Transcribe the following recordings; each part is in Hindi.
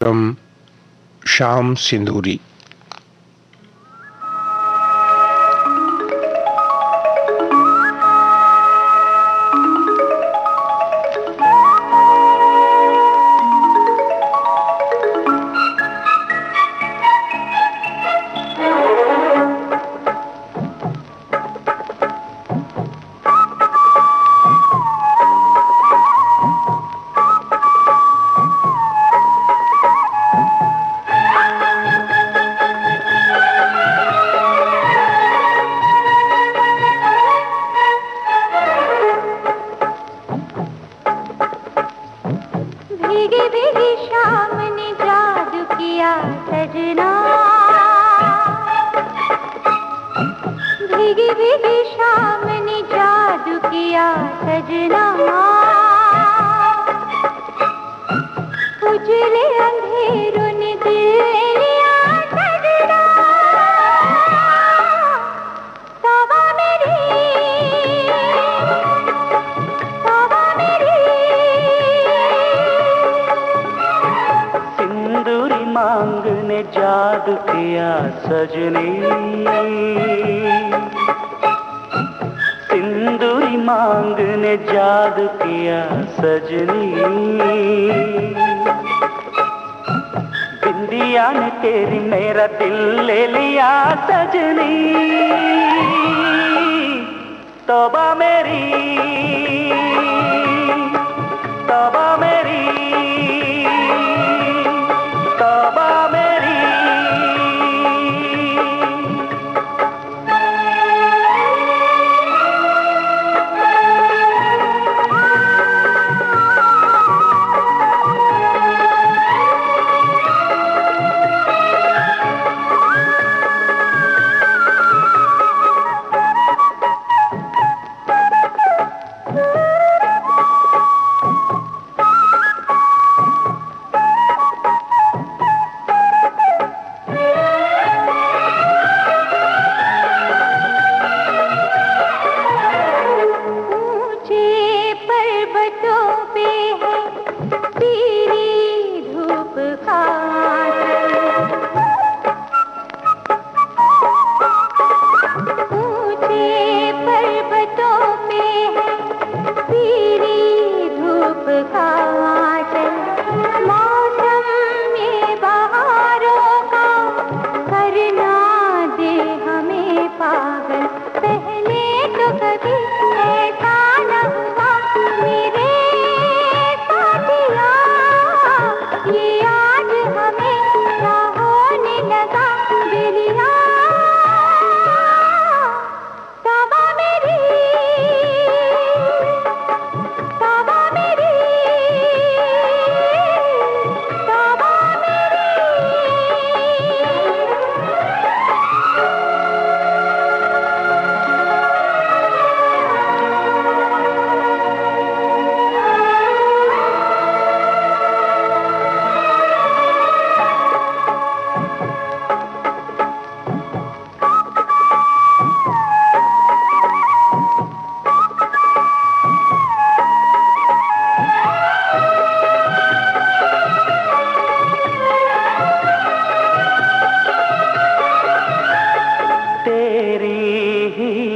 एवं श्याम सिंदूरी। भीगी भीगी शाम ने जादू किया सजना, भीगी भीगी शाम ने जादू किया सजना, उजले अंधेरों ने दिल लिया सजना, तौबा मेरी, तौबा मेरी। सिंदूरी मांगने जादू किया सजनी, सिंदूरी मांगने जादू किया सजनी, बिंदिया ने तेरी मेरा दिल ले लिया सजनी, तौबा मेरी, तौबा मेरी, तौबा मेरी।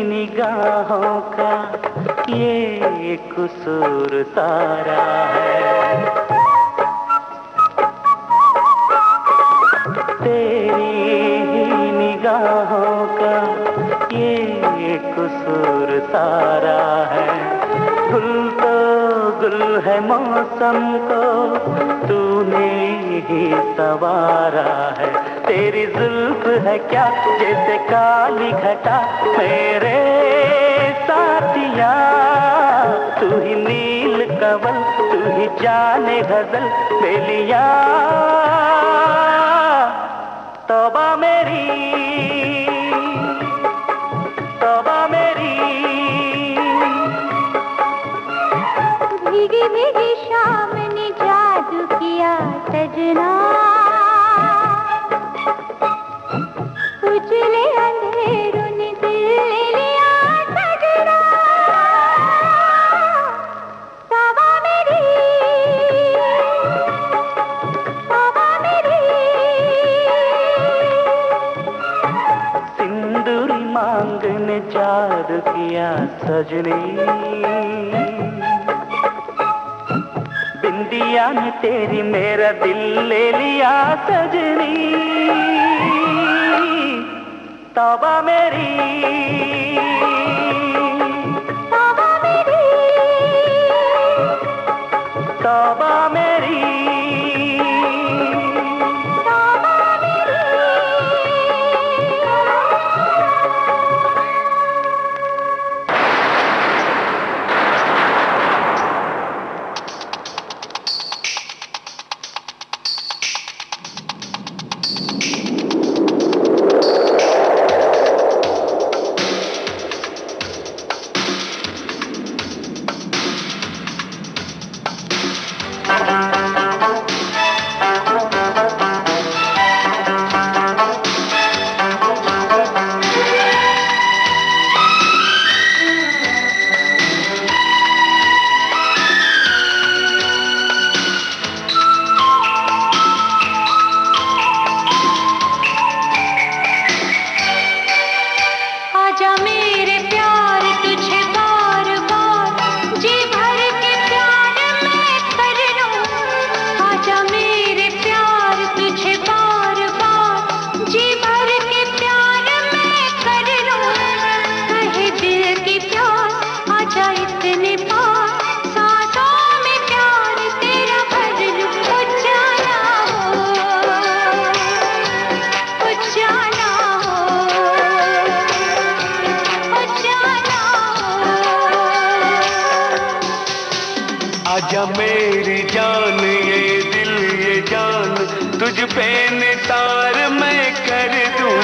निगाहों का ये कसूर सारा है, तेरी ही निगाहों का ये कसूर सारा है। गुल तो गुल है मौसम को तूने ही संवारा है, तेरी जुल्फ है क्या जैसे काली घटा मेरे साथिया, तू ही नील कमल तू ही जाने गजल बेलिया, तौबा मेरी, तौबा मेरी। भीगी भीगी शाम ने जादू किया सजना, उजले अंधेरों ने दिल लिया सजना, तौबा मेरी, तौबा ने जादू किया सजनी, बिंदिया ने तेरी मेरा दिल ले लिया सजनी। तौबा मेरी, तौबा मेरी, तौबा मेरी, तौबा मेरी। आजा मेरे प्यार तुझे बार बार जी भर के प्यार मैं कर लूं। आजा मेरे प्यार तुझे बार बार जी भर के प्यार मैं कर लूं। कहे दिल की प्यास आजा इतने पास, सांसों में प्यार तेरा भर लूं। उजाला हो, उजाला हो, आजा मेरी जान ये दिल ये जान, तुझ पे निसार मैं कर दूं।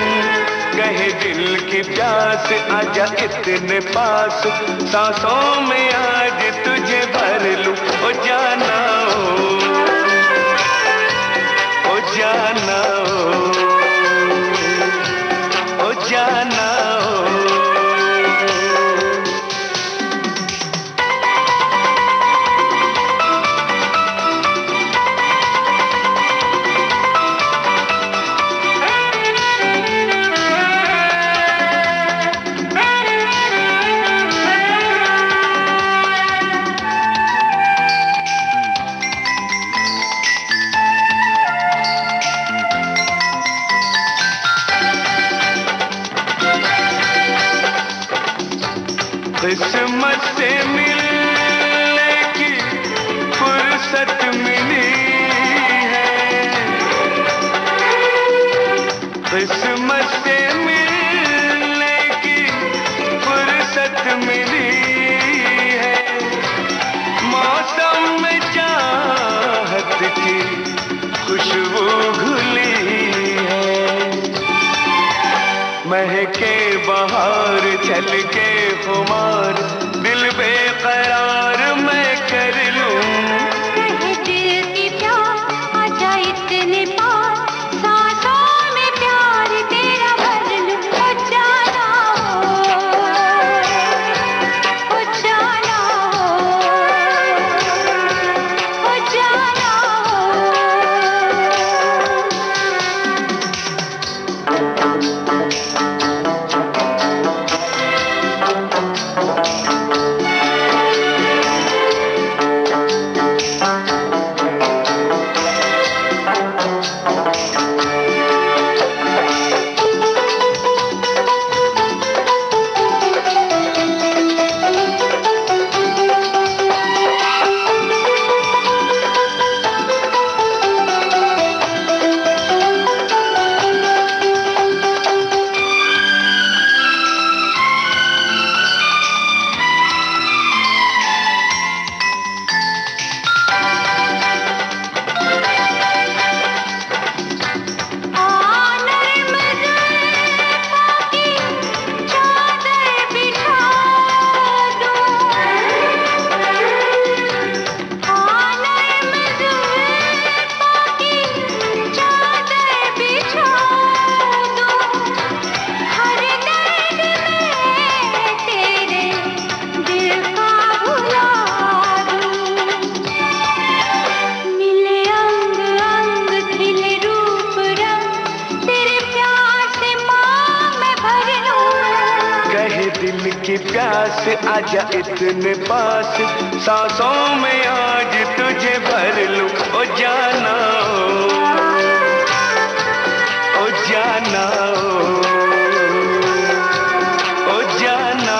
कहे दिल की प्यास आजा इतने पास, सांसों में आज तुझे भर लूं। ओ जाना हो, ओ जाना हो, ओ जाना हो। किस्मत से मिलने की फुर्सत मिली है, किस्मत से मिलने की फुर्सत मिली है। मौसम में चाहत की खुशबू घुली है। महके बहार छलके खुमार, दिल बेकरार मैं कर लूं। कहे दिल की प्यास आजा इतने पास, सांसों में प्यार तेरा भर लूं। उजाला हो, उजाला हो, उजाला हो। प्यास आजा इतने पास, सांसों में आज तुझे भर लूं। ओ जाना ओ जाना ओ जाना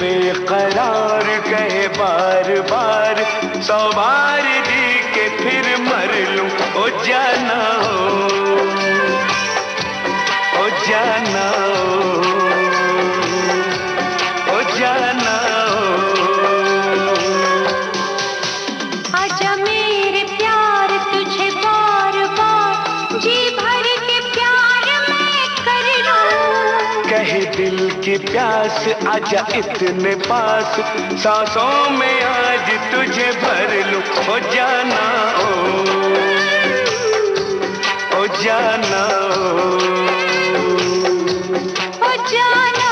बेकरार कहे बार बार, 100 बार जी के फिर मर लूं। ओ जाना ओ जाना ओ जाना आजा मेरे प्यार तुझे बार बार, जी भर के प्यार मैं कर लूं। कहे दिल की प्यास आजा इतने पास, सांसों में आज तुझे भर लूं। ओ जाना ओ जाना ओ जाना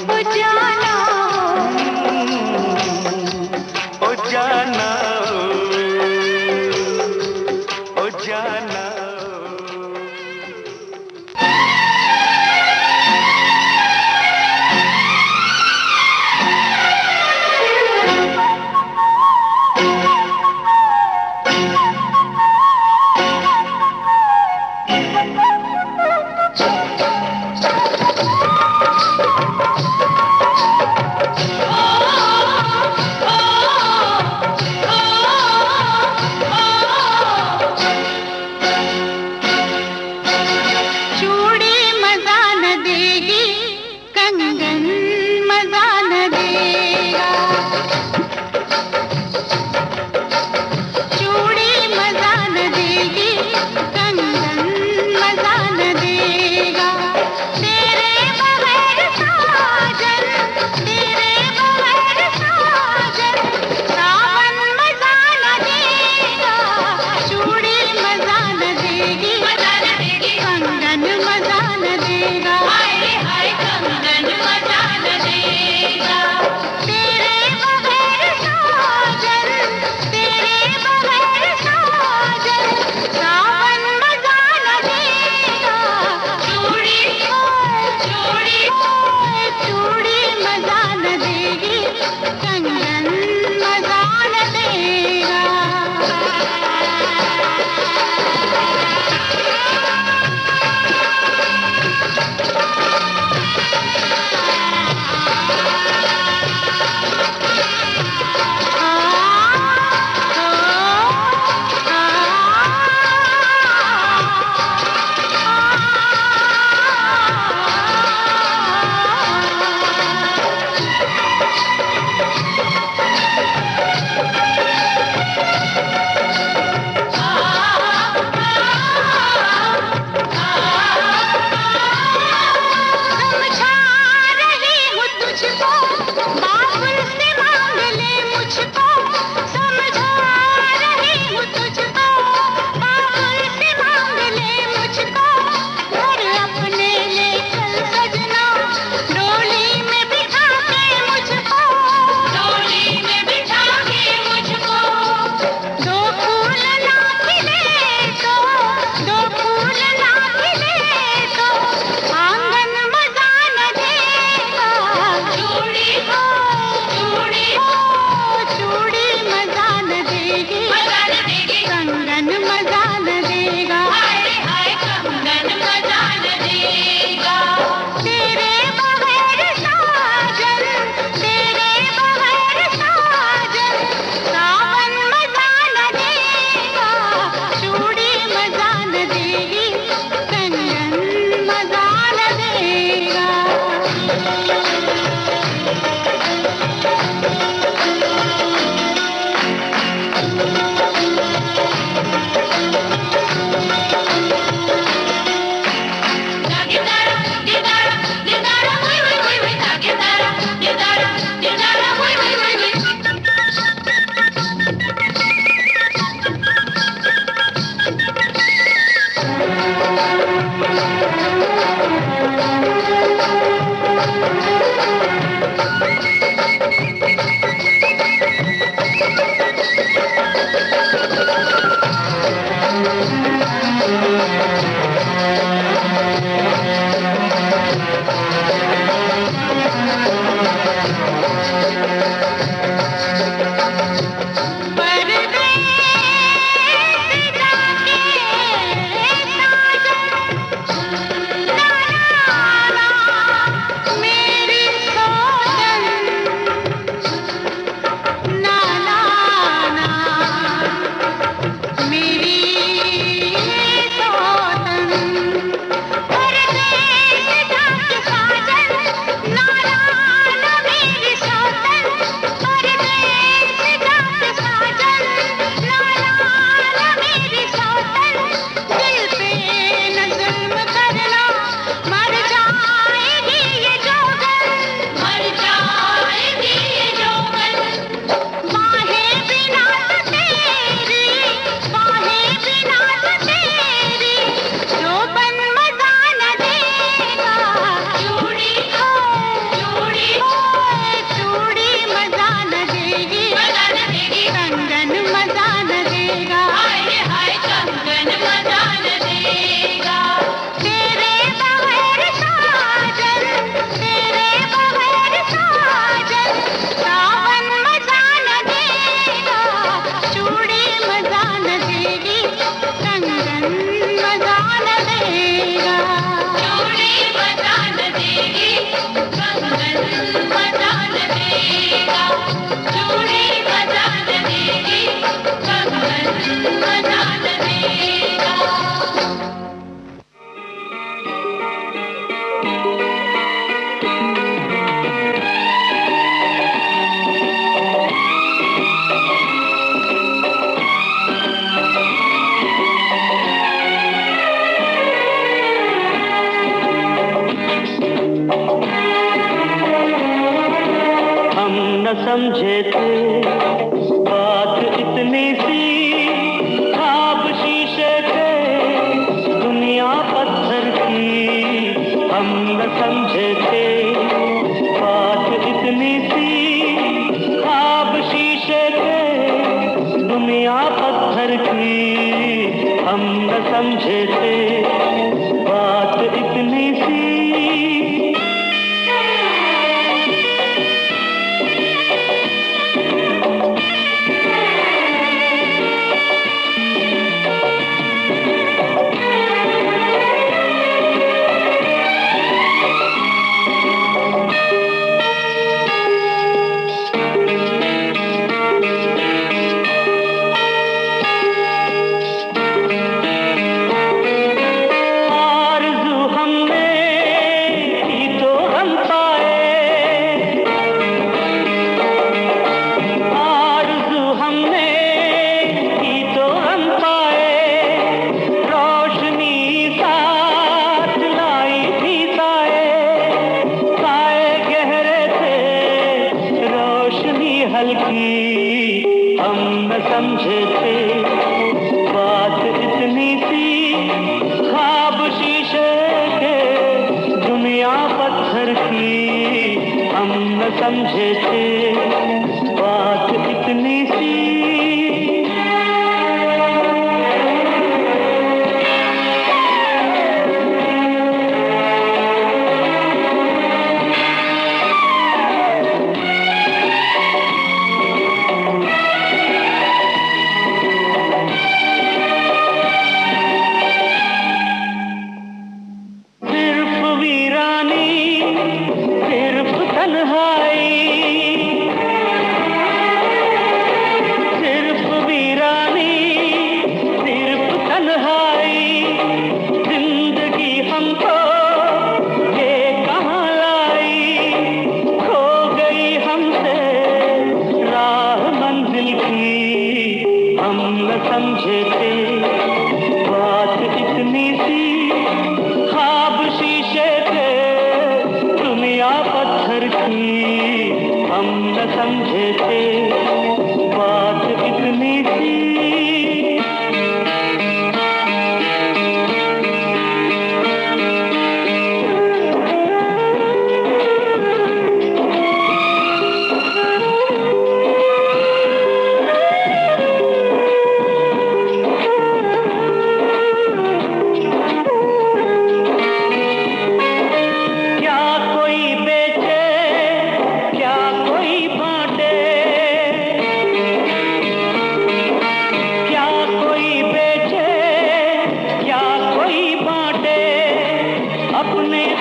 ओ जाना ओ जाना ओ जाना। समझे थे बात इतनी सी, ख्वाब शीशे थे दुनिया पत्थर की। हम न समझे थे बात इतनी सी, ख्वाब शीशे थे दुनिया पत्थर की। हम न समझे थे बात इतनी सी। हम न समझे थे बात इतनी सी, ख्वाब शीशे के दुनिया पत्थर की। हम न समझे थे बात इतनी सी। सिर्फ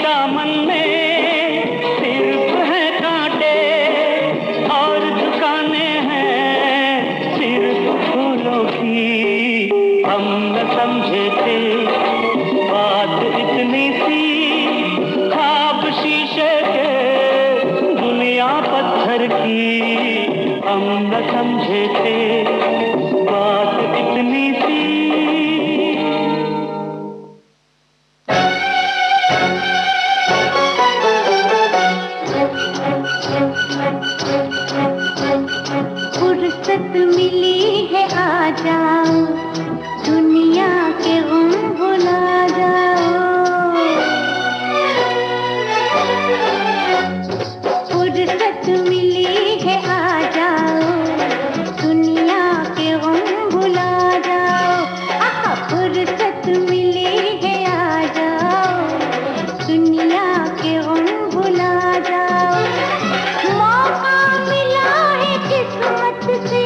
दामन में सिर्फ है कांटे और दुकानें हैं सिर्फ फूलों की। हम न समझे थे बात इतनी सी, ख्वाब शीशे के दुनिया पत्थर की। हम न समझे थे बात इतनी सी। फुर्सत मिली है आ जाओ, दुनिया के गम भुला जाओ। फुर्सत मिली है आ जाओ, दुनिया के गम भुला जाओ। फुर्सत मिली है आ जाओ, दुनिया के गम भुला जाओ। मौका मिला है किस्मत से,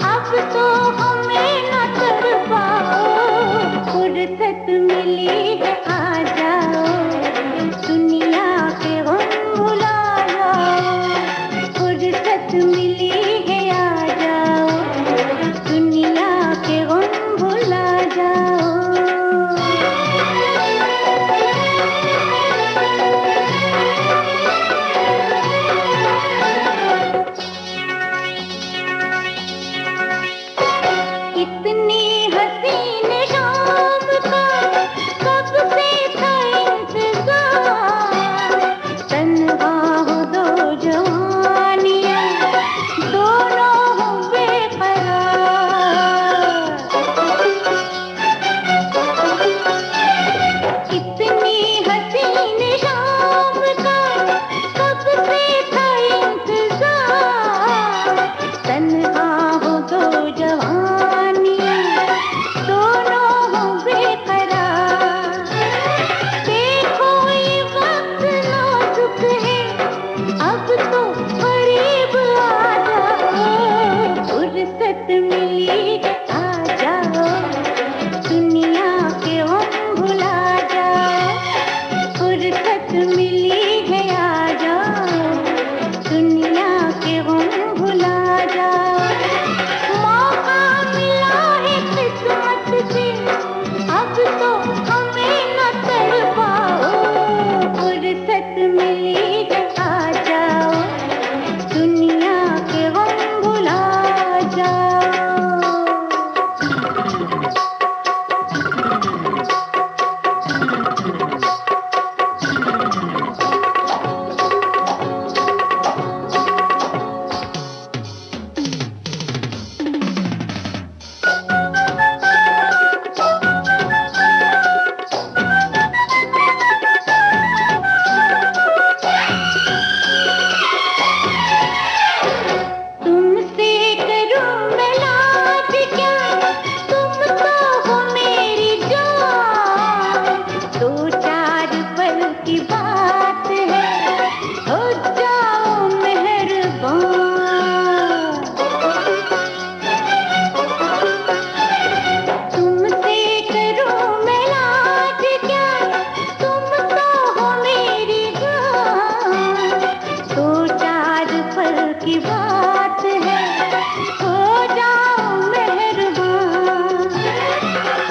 अब तो हमें न तड़पाओ। फुर्सत मिली है आ जाओ, दुनिया के गम भुला जाओ। फुर्सत मिली है आ जाओ, दुनिया के गम भुला जाओ। इतनी हसीन शाम का कब से था इंतजार। तन्हा हो दो जवानियां, दोनों हो बेकरार। इतनी हसीन शाम का कब से था इंतजार। तन्हा हो दो जवानियां, दोनों हो बेकरार। देखो ये वक्त नाजुक है, अब तो करीब आ जाओ। फुर्सत मिली आ जाओ, दुनिया के गम भुला जाओ। फुर्सत मिली है आ जाओ, दुनिया के गम भुला जाओ। मौका मिला है किस्मत से, अब तो हमें न तड़पाओ। फुर्सत मिली है आ जाओ, दुनिया के गम भुला जाओ। तुमसे करूं मैं लाज क्या, तुम तो हो मेरी जान। दो चार पल की बात है, हो जाओ मेहरबान। तुमसे करूं मैं लाज क्या, तुम तो हो मेरी जान। दो चार पल की बात है, हो जाओ मेहरबान।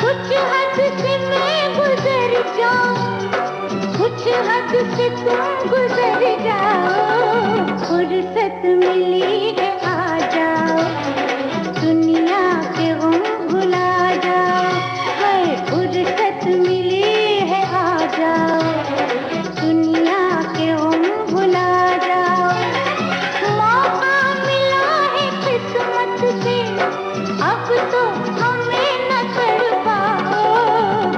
कुछ हद से मैं गुजर जाऊं, कुछ हद से तुम गुजर जाओ। फुर्सत मिली है आ जाओ, दुनिया के गम भुला जाओ। है फुर्सत मिली है आ जाओ, दुनिया के गम भुला जाओ। मौका मिला है किस्मत से, अब तो हमें न तड़पाओ।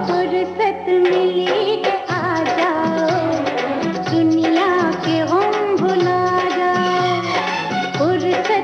फुर्सत मिली है आ जाओ, दुनिया के गम भुला जाओ। फुर्सत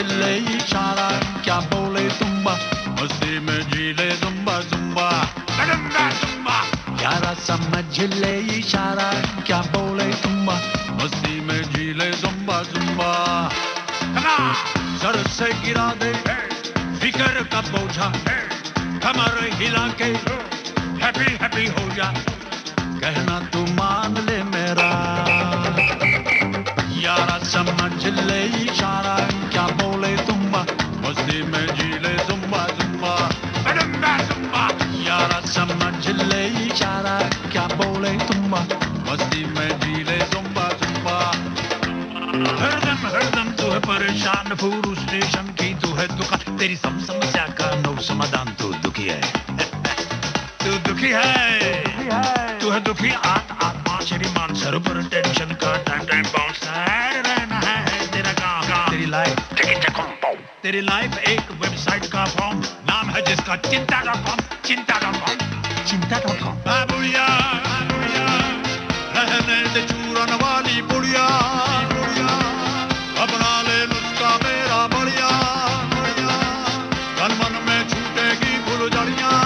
ले इशारा क्या बोले तुम्बा मस्ती में जी ले जुम्बा जुम्बा जुम्बा यारा समझ ले इशारा क्या बोले तुम्बा मस्ती में जी ले जुम्बा जुम्बा सर से गिरा दे फिकर का बोझा कमर हिला के हैप्पी हैप्पी हो जा कहना तू मान ले मेरा यारा समझ ले इशारा क्या बोले तुम्बा मस्ती में जी ले जुम्बा जुम्बा जुम्बा यारा समझ ले इशारा क्या बोले तुम्बा मस्ती में जी ले जुम्बा जुम्बा हरदम तू है परेशान पूरू स्टेशन की तू है दुकान तेरी सब समस्या का नो समाधान तू दुखी है तू दुखी है तू है दुखी आत्मा श्रीमान सर पर टेंशन का टाइम बाउंस रहना है तेरा काम तेरी लाइफ एक वेबसाइट का फॉर्म नाम है जिसका चिंता.com बुढ़िया रहने दे चूरन वाली बुढ़िया अपना ले नुस्खा मेरा बढ़िया तन मन में छूटेगी फुलझड़ियां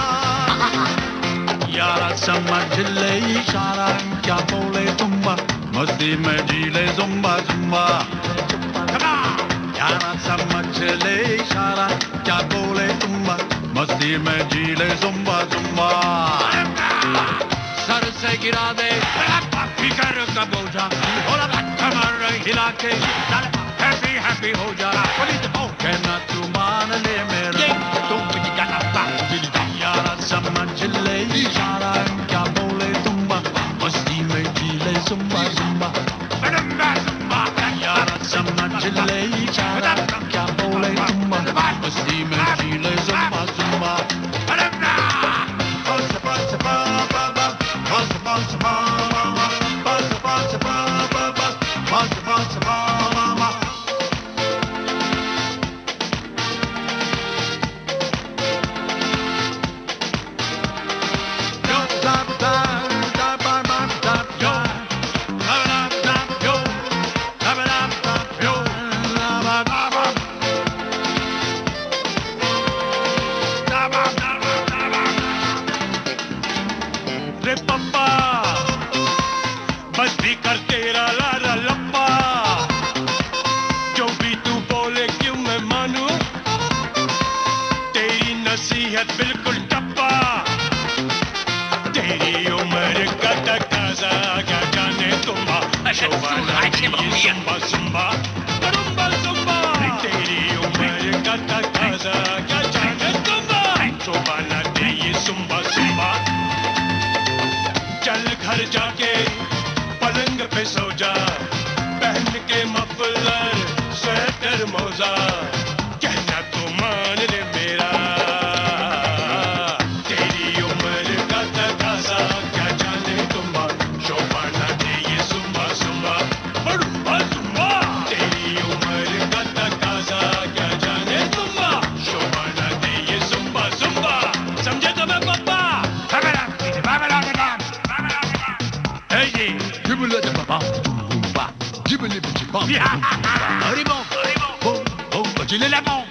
यारा समझ ले इशारा क्या बोले तुम्बा मस्ती में जी ले जुम्बा जुम्बा यारा समझ ले इशारा क्या बोले तुम्बा मस्ती में जी ले जुम्बा जुम्बा सर से गिरा दे फिकर का बोझा कमर हिला के हैप्पी हैप्पी हो जा कहना तू मान ले मेरा यारा समझ ले इशारा क्या बोले तुम्बा मस्ती में जी ले जुम्बा जुम्बा यारा समझ ले इशारा क्या बोले तुम्बा मस्ती में जी ले जुम्बा जुम्बा बिल्कुल टप्पा तेरी उम्र का तकाजा क्या जाने तुम्बा सुम्बा तेरी उम्र का तकाजा क्या जाने तुम्बा शोभाना दे ये सुम्बा चल घर जाके पलंग पे सो जा पहन के मफलर स्वेटर मोजा कहना तू मान ले मेरा Jilly la bom,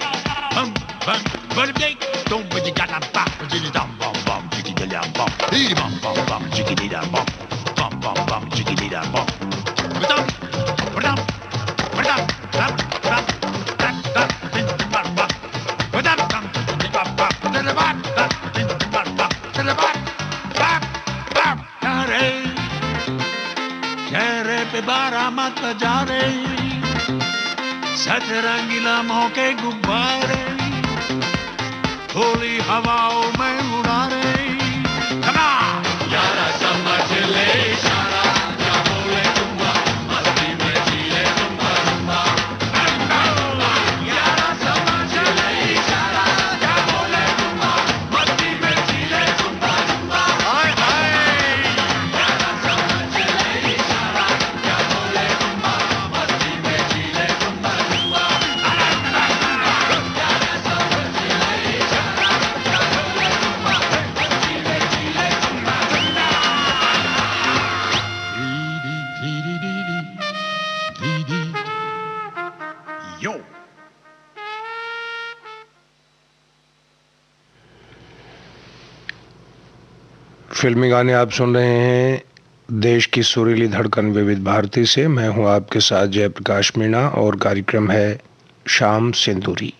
bum bum, bum bum, don't put your gun up, jilly dum bum bum, jiggy dilly bum, jiggy bum bum bum, jiggy dilly bum, bum bum bum, jiggy dilly bum. Badam, badam, badam, badam, badam, badam, badam, badam, badam, चेहरे पे बारामत बजा रही सतरंगी लम्हों के गुब्बारे होली हवाओं में उड़ा रहे यारा समझ ले इशारा क्या बोले तुम्बा मस्ती में जी ले जुम्बा जुम्बा यारा समझ ले इशारा क्या बोले तुम्बा मस्ती में जी ले जुम्बा जुम्बा यारा समझ ले इशारा क्या बोले तुम्बा मस्ती में जी ले जुम्बा जुम्बा यारा समझ ले इशारा क्या बोले तुम्बा फिल्मी गाने आप सुन रहे हैं देश की सुरीली धड़कन विविध भारती से। मैं हूं आपके साथ जयप्रकाश मीणा और कार्यक्रम है शाम सिंदूरी।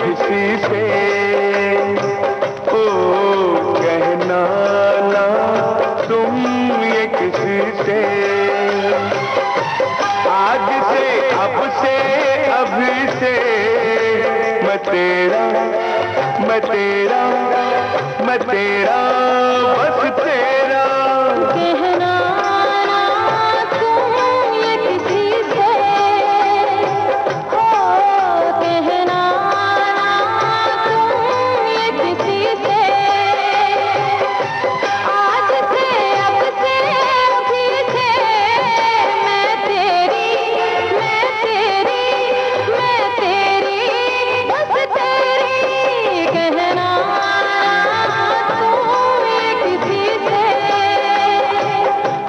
किसी से, ओ कहना ना तुम ये किसी से। आज से अब से अभी से मैं तेरा, मैं तेरा, मैं तेरा, बस तेरा। कहना ना तुम ये किसी से, हो कहना ना तुम ये किसी से। आज से अब से अभी से मैं तेरी, मैं तेरी, मैं तेरी, बस तेरी। कहना ना तुम ये किसी से,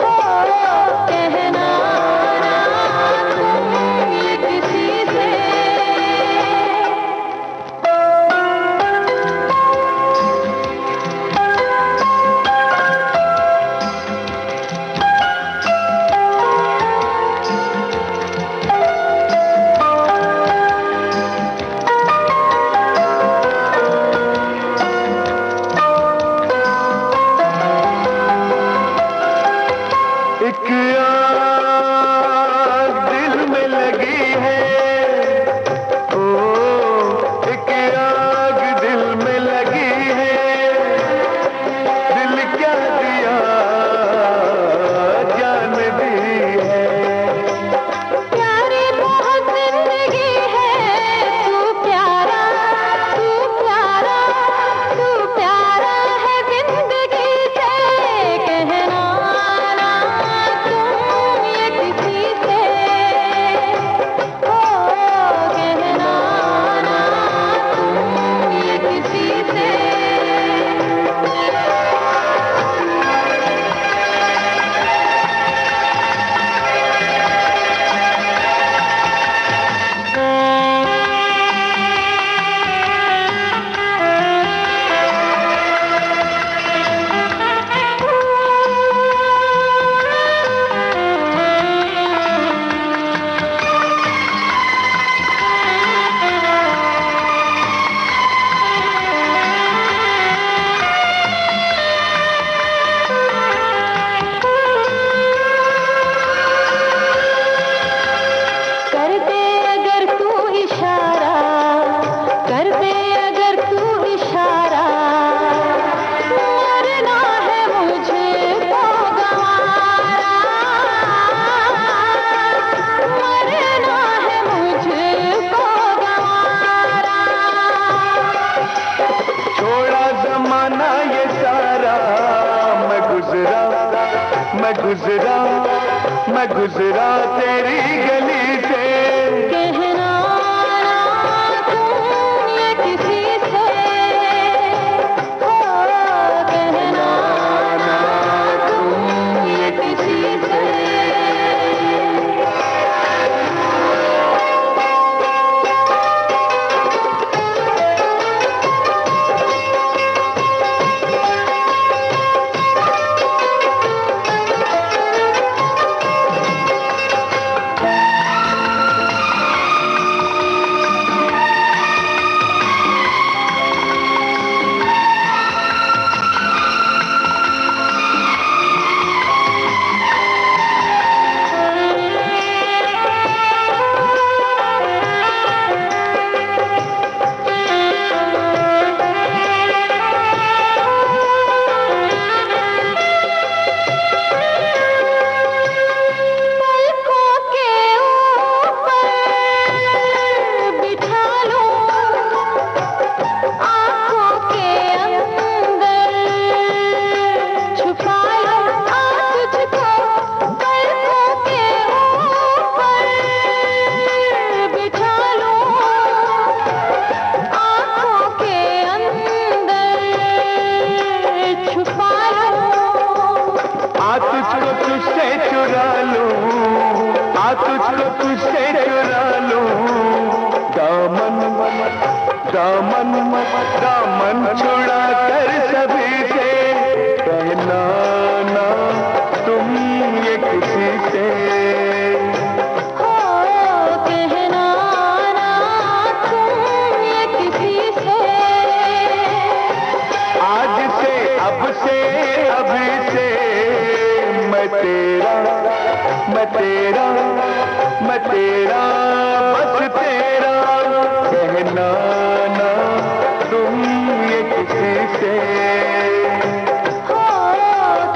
हो कहना ना तुम ये किसी से। एक आग दिल में लगी है, ओ एक आग दिल में लगी है। दिल क्या दिया जान दी है। प्यारी बहुत जिंदगी है, तू प्यारा, तू प्यारा, तू प्यारा है जिंदगी से। कहना ना तुम ये किसी से, हो कहना ना तुम ये किसी से। कर दे अगर तू इशारा, कर दे अगर तू इशारा। मरना है मुझको गंवारा, मरना है मुझको गंवारा। छोड़ा जमाना ये सारा, मैं गुजरा, मैं गुजरा, मैं गुजरा तेरी गली से। कहना ना तुम ये किसी से, हो कहना ना तुम ये किसी से। पलकों के ऊपर बिठा लो, आँखों के अंदर छुपा लो। तुझको पलकों के ऊपर बिठा लो, आँखों के अंदर छुपा लो। आ तुझको तुझसे चुरा लूं, आ तुझको तुझसे चुरा लूं। दामन, दामन, दामन छुड़ा कर सभी से। कहना ना तुम ये किसी से, हो कहना ना तुम ये किसी मैं तेरा बस तेरा, कहना ना तुम ये किसी से। हो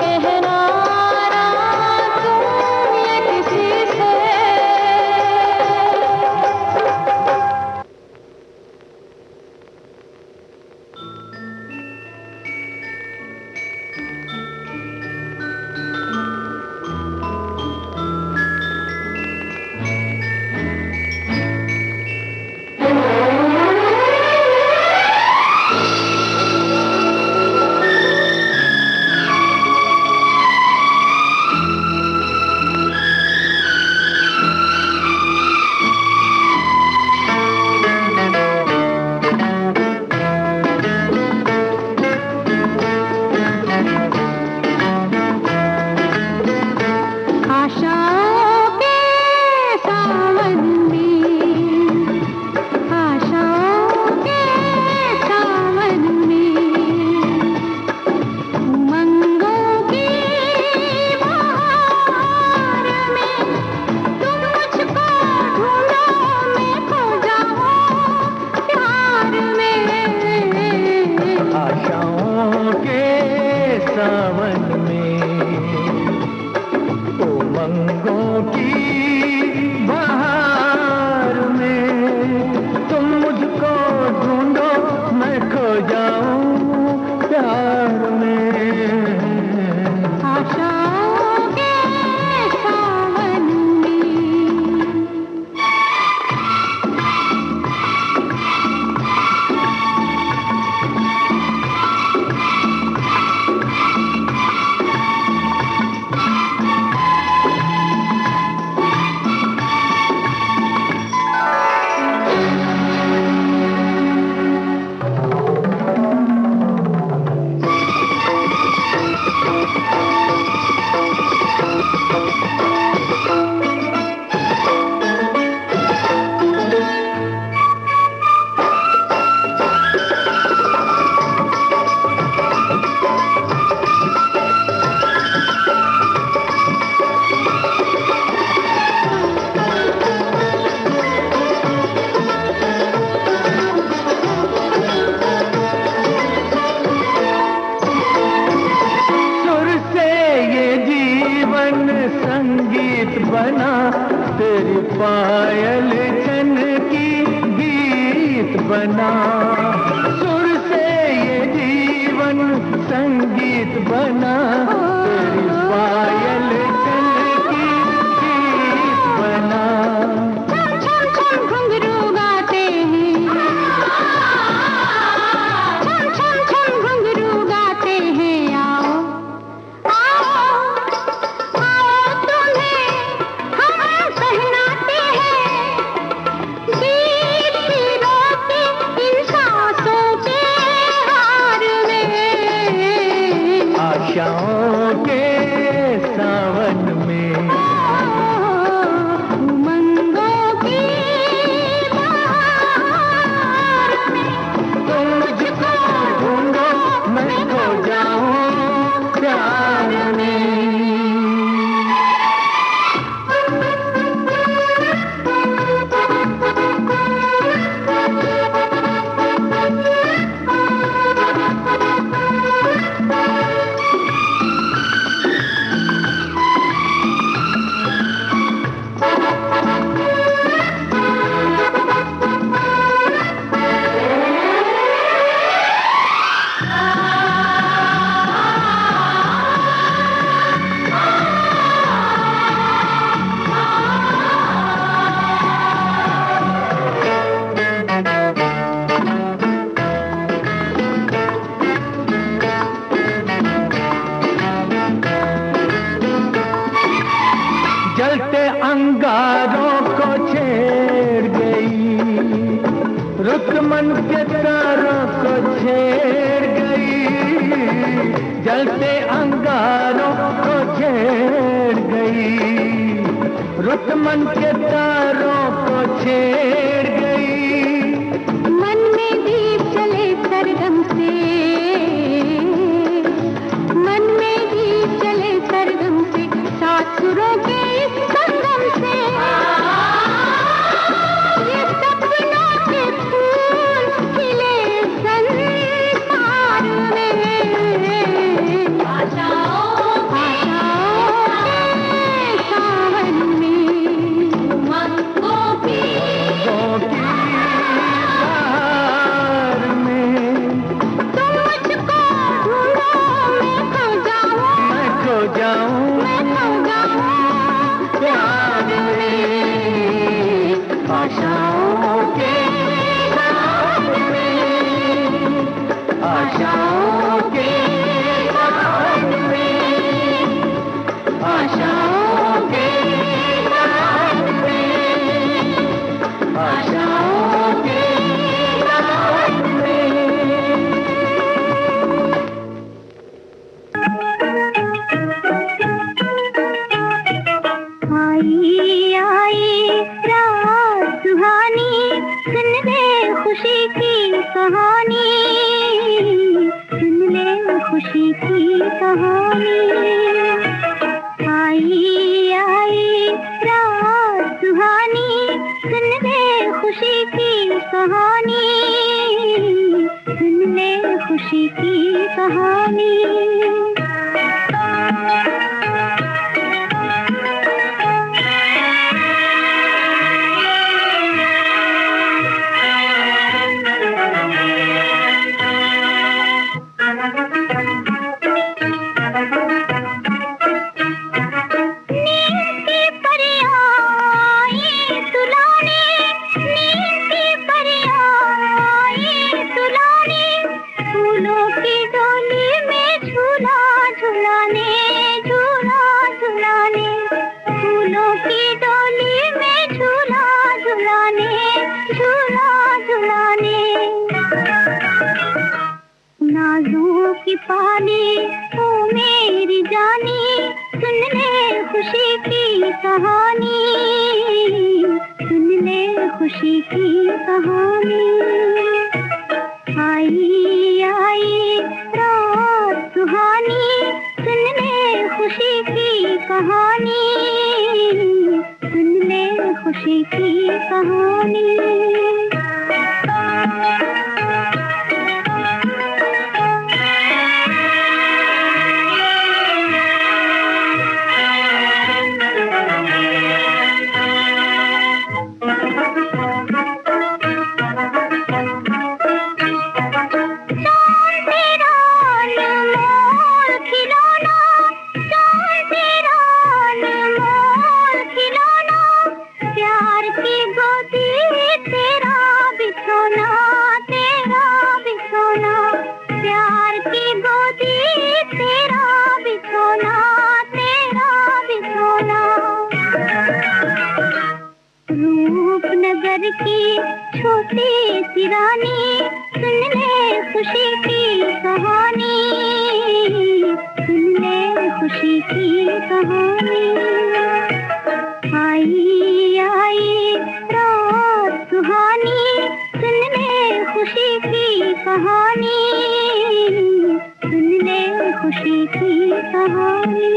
कहना ना तुम ये किसी से। सुरों के इस कहानी, सुन ले खुशी की कहानी। आई आई रात सुहानी, सुन ले खुशी की कहानी, सुन ले खुशी की कहानी। की पाली ओ मेरी जानी, सुन ले खुशी की कहानी, सुन ले खुशी की कहानी। आई आई रात सुहानी, सुन ले खुशी की कहानी, सुन ले खुशी की कहानी। रूपनगर की छोटी सी रानी, सुन ले खुशी की कहानी, सुन ले खुशी की कहानी। आई आई रात सुहानी, सुन ले खुशी की कहानी, सुन ले खुशी की कहानी।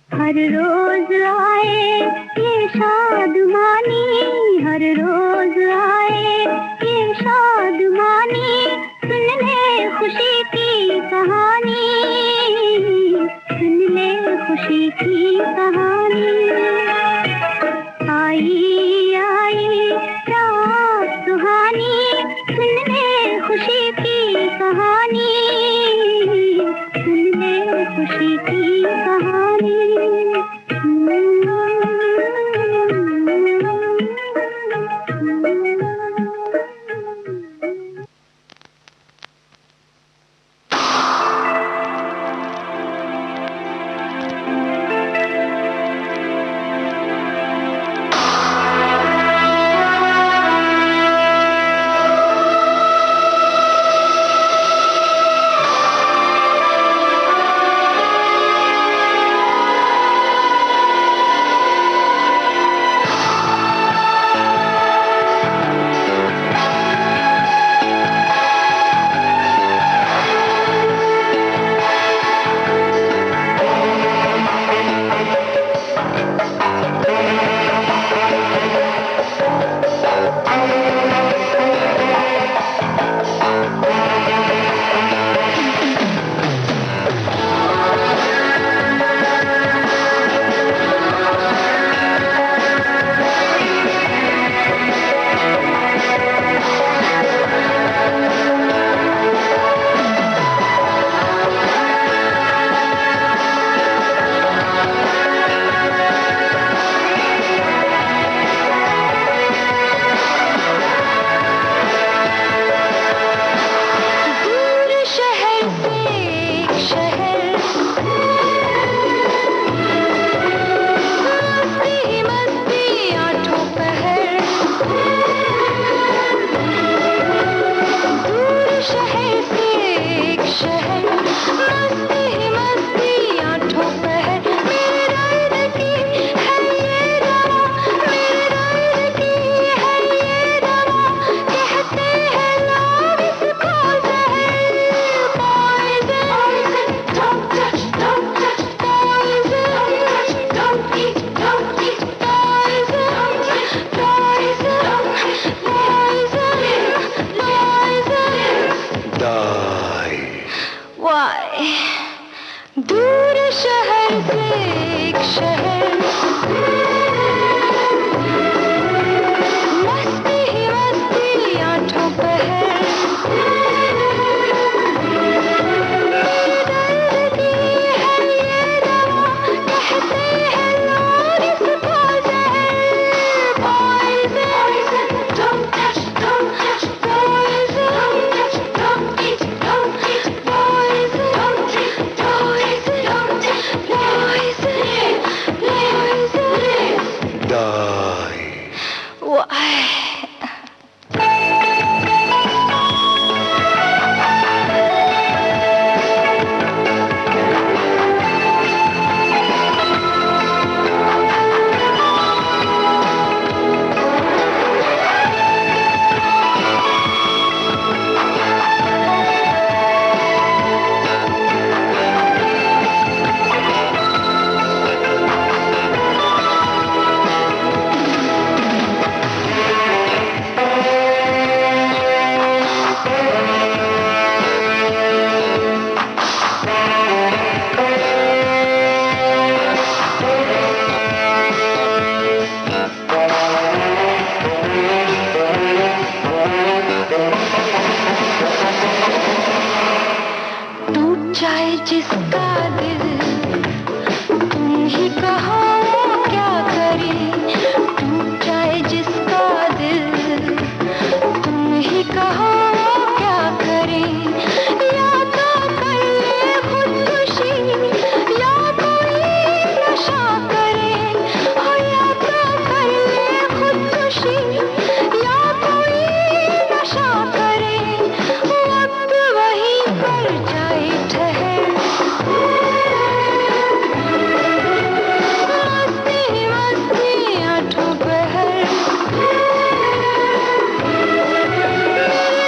हर रोज आए ये शादमानी, हर रोज आए ये शादमानी, सुन ले खुशी की कहानी, सुन ले खुशी की कहानी। आई आई रात सुहानी, सुन ले खुशी की कहानी, सुन ले खुशी की कहानी। टूट जाए जिसका दिल, तुम ही कहो क्या करे। टूट जाए जिसका दिल, तुम ही कहो क्या करे। या तो कर ले खुदकुशी, या कोई नशा करे। हो या तो कर ले खुदकुशी, या कोई नशा करे। वक्त वहीं पर जाए ठहर, मस्ती मस्ती आठों पहर।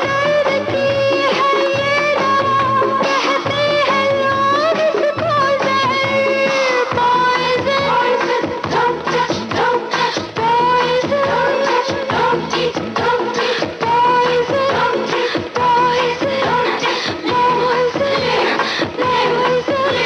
दर्द की है ये दवा, कहते हैं लोग इसको जहर। Poison, don't touch, don't touch. Poison, don't touch, don't eat, don't eat. Poison, don't eat, poison, don't eat. Poison, poison.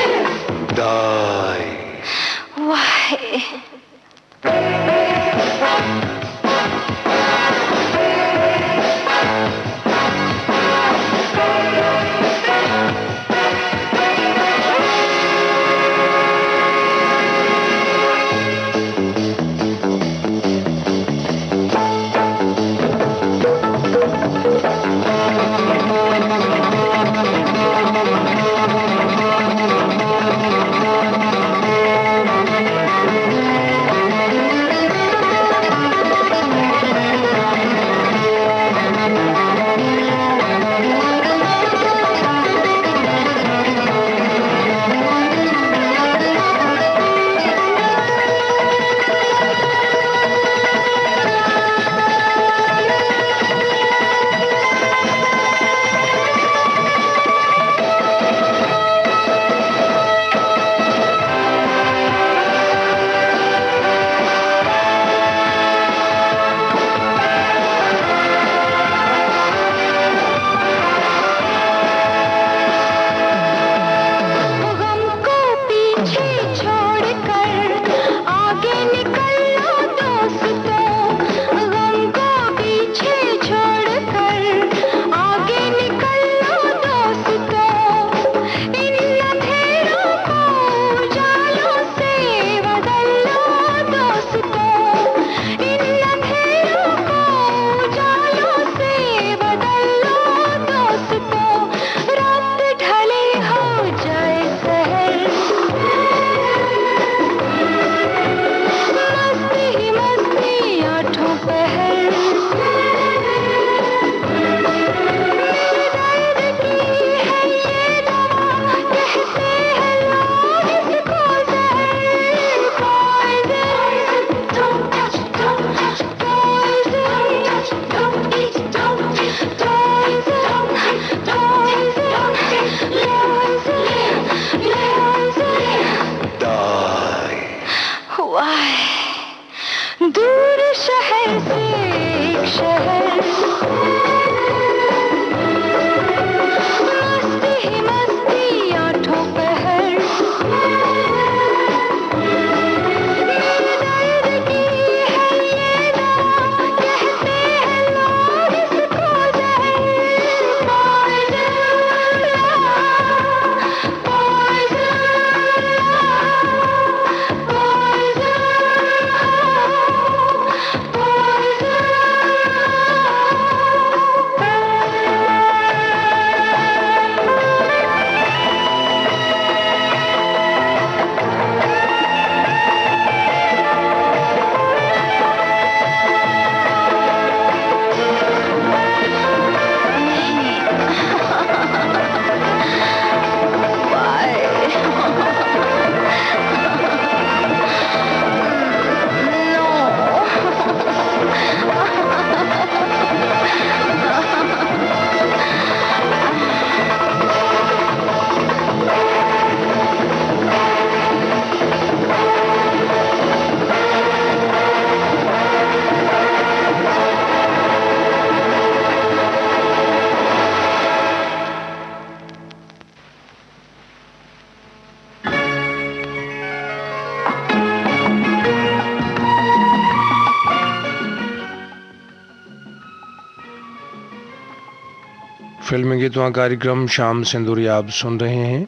फिल्मी गीतों कार्यक्रम शाम सिंदूरी आप सुन रहे हैं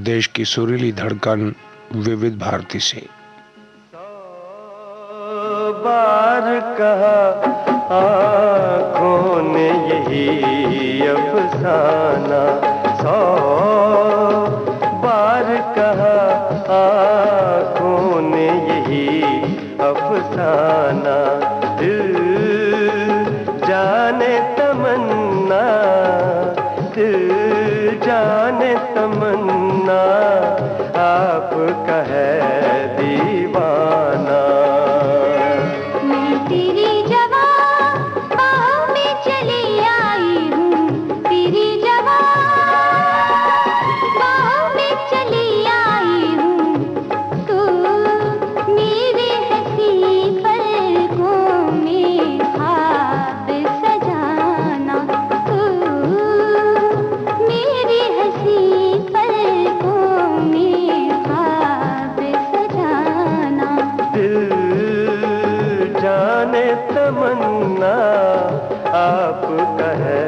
देश की सुरीली धड़कन विविध भारती से। बार कहा आँखों ने यही अफसाना, 100 बार कहा आँखों ने यही अफसाना। दिल जाने तमन्ना, दिल जाने तमन्ना, आपका है दीवाना। मैं तेरी जवां बाहों में चली आई हूँ, तेरी जवां बाहों में चली आई हूँ। तू मेरे हंसी पलकों में ख्वाब सजाना, तू मेरी हंसी पलकों में ख्वाब सजाना। दिल जाने तमन्ना, आपका है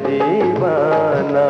दीवाना।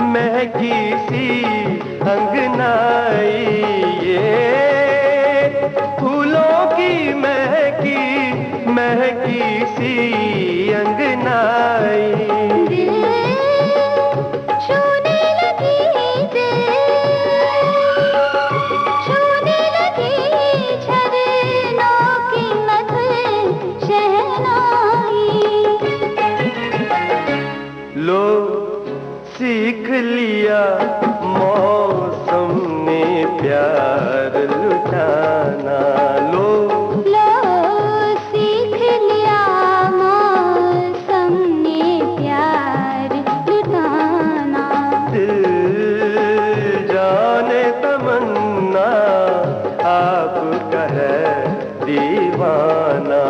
महकी सी अंगनाई, ये फूलों की महकी सी अंगनाई। दिल छूने लगी, दिल छूने लगी झरनों की मधुर शहनाई। लो सीख लिया मौसम ने प्यार लुटाना, लो सीख लिया मौसम ने प्यार लुटाना। दिल जाने तमन्ना, आपका है दीवाना।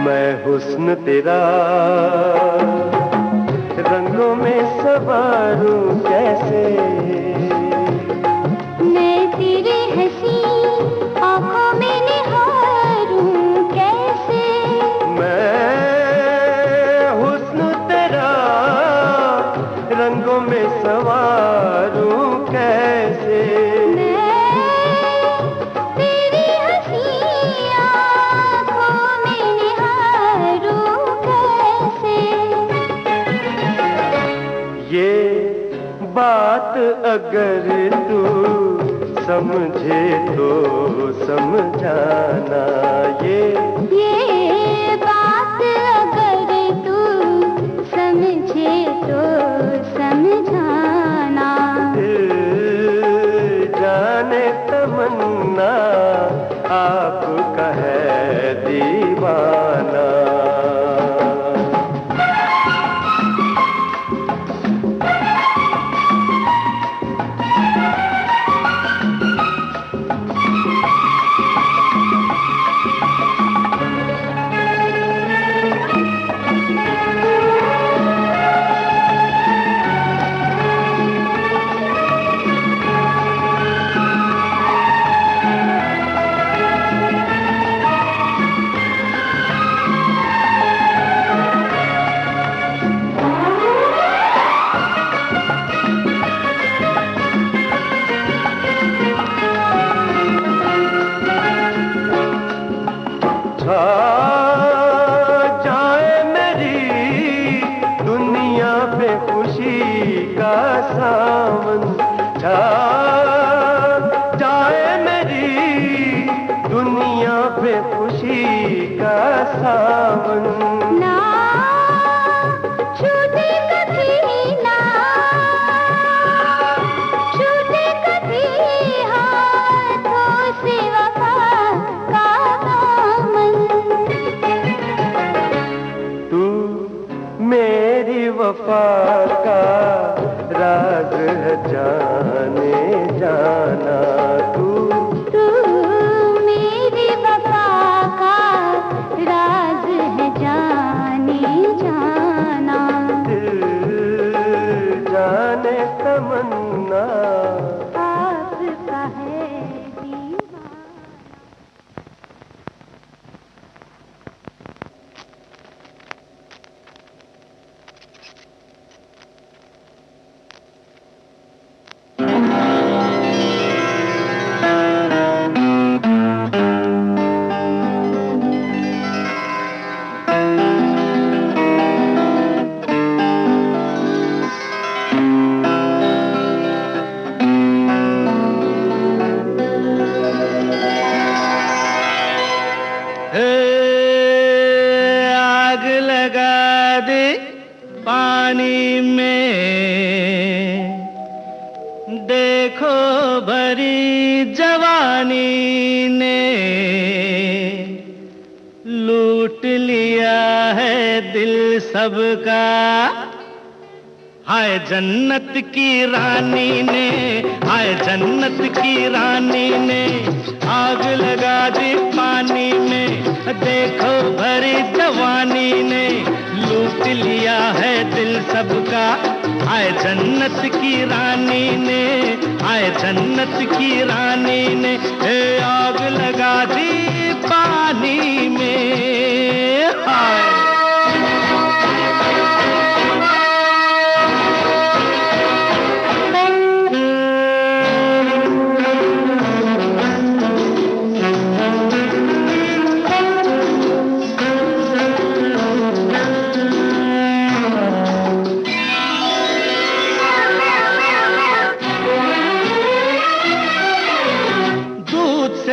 मैं हुस्न तेरा रंगों में संवारूं कैसे, मैं तेरी हंसी आँखों में निहारूं कैसे। मैं हुस्न तेरा रंगों में संवारूं कैसे। बात अगर तू समझे तो समझाना, ये बात अगर तू समझे तो समझाना। दिल जाने तमन्ना, आपका है दीवाना। छा जाए मेरी दुनिया पे खुशी का सावन, छा जाए मेरी दुनिया पे खुशी का सावन। ना छूटे कभी ना छूटे कभी हाथों से वफा का दामन। तू मेरी वफा का राज है जाने जाना, तू मेरी वफा का राज है जाने जाना। दिल जाने तमन्ना आपका है दीवाना। आग लगा दे पानी में, देखो भरी जवानी ने लूट लिया है दिल सबका। हाय जन्नत की रानी ने, हाय जन्नत की रानी ने आग लगा दी पानी में, देखो भरी जवानी ने लूट लिया है दिल सबका। हाय जन्नत की रानी ने, हाय जन्नत की रानी ने आग लगा दी पानी में। हाय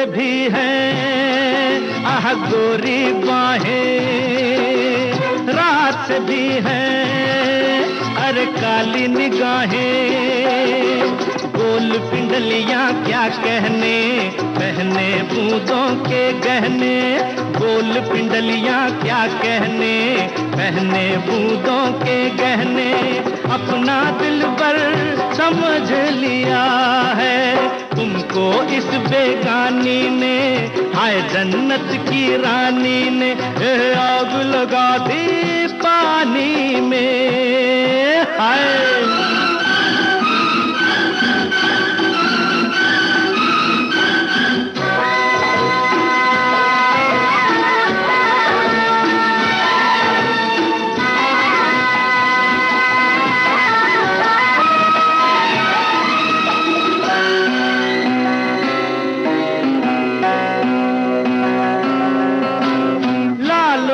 भी है आह गोरी बाहें, रात से भी है अरे काली निगाहें। गोल पिंडलियां क्या कहने, पहने बूंदों के गहने। गोल पिंडलियां क्या कहने, पहने बूंदों के गहने। अपना दिल पर समझ लिया है तुमको इस बेगानी ने। हाय जन्नत की रानी ने आग लगा दी पानी में। हाय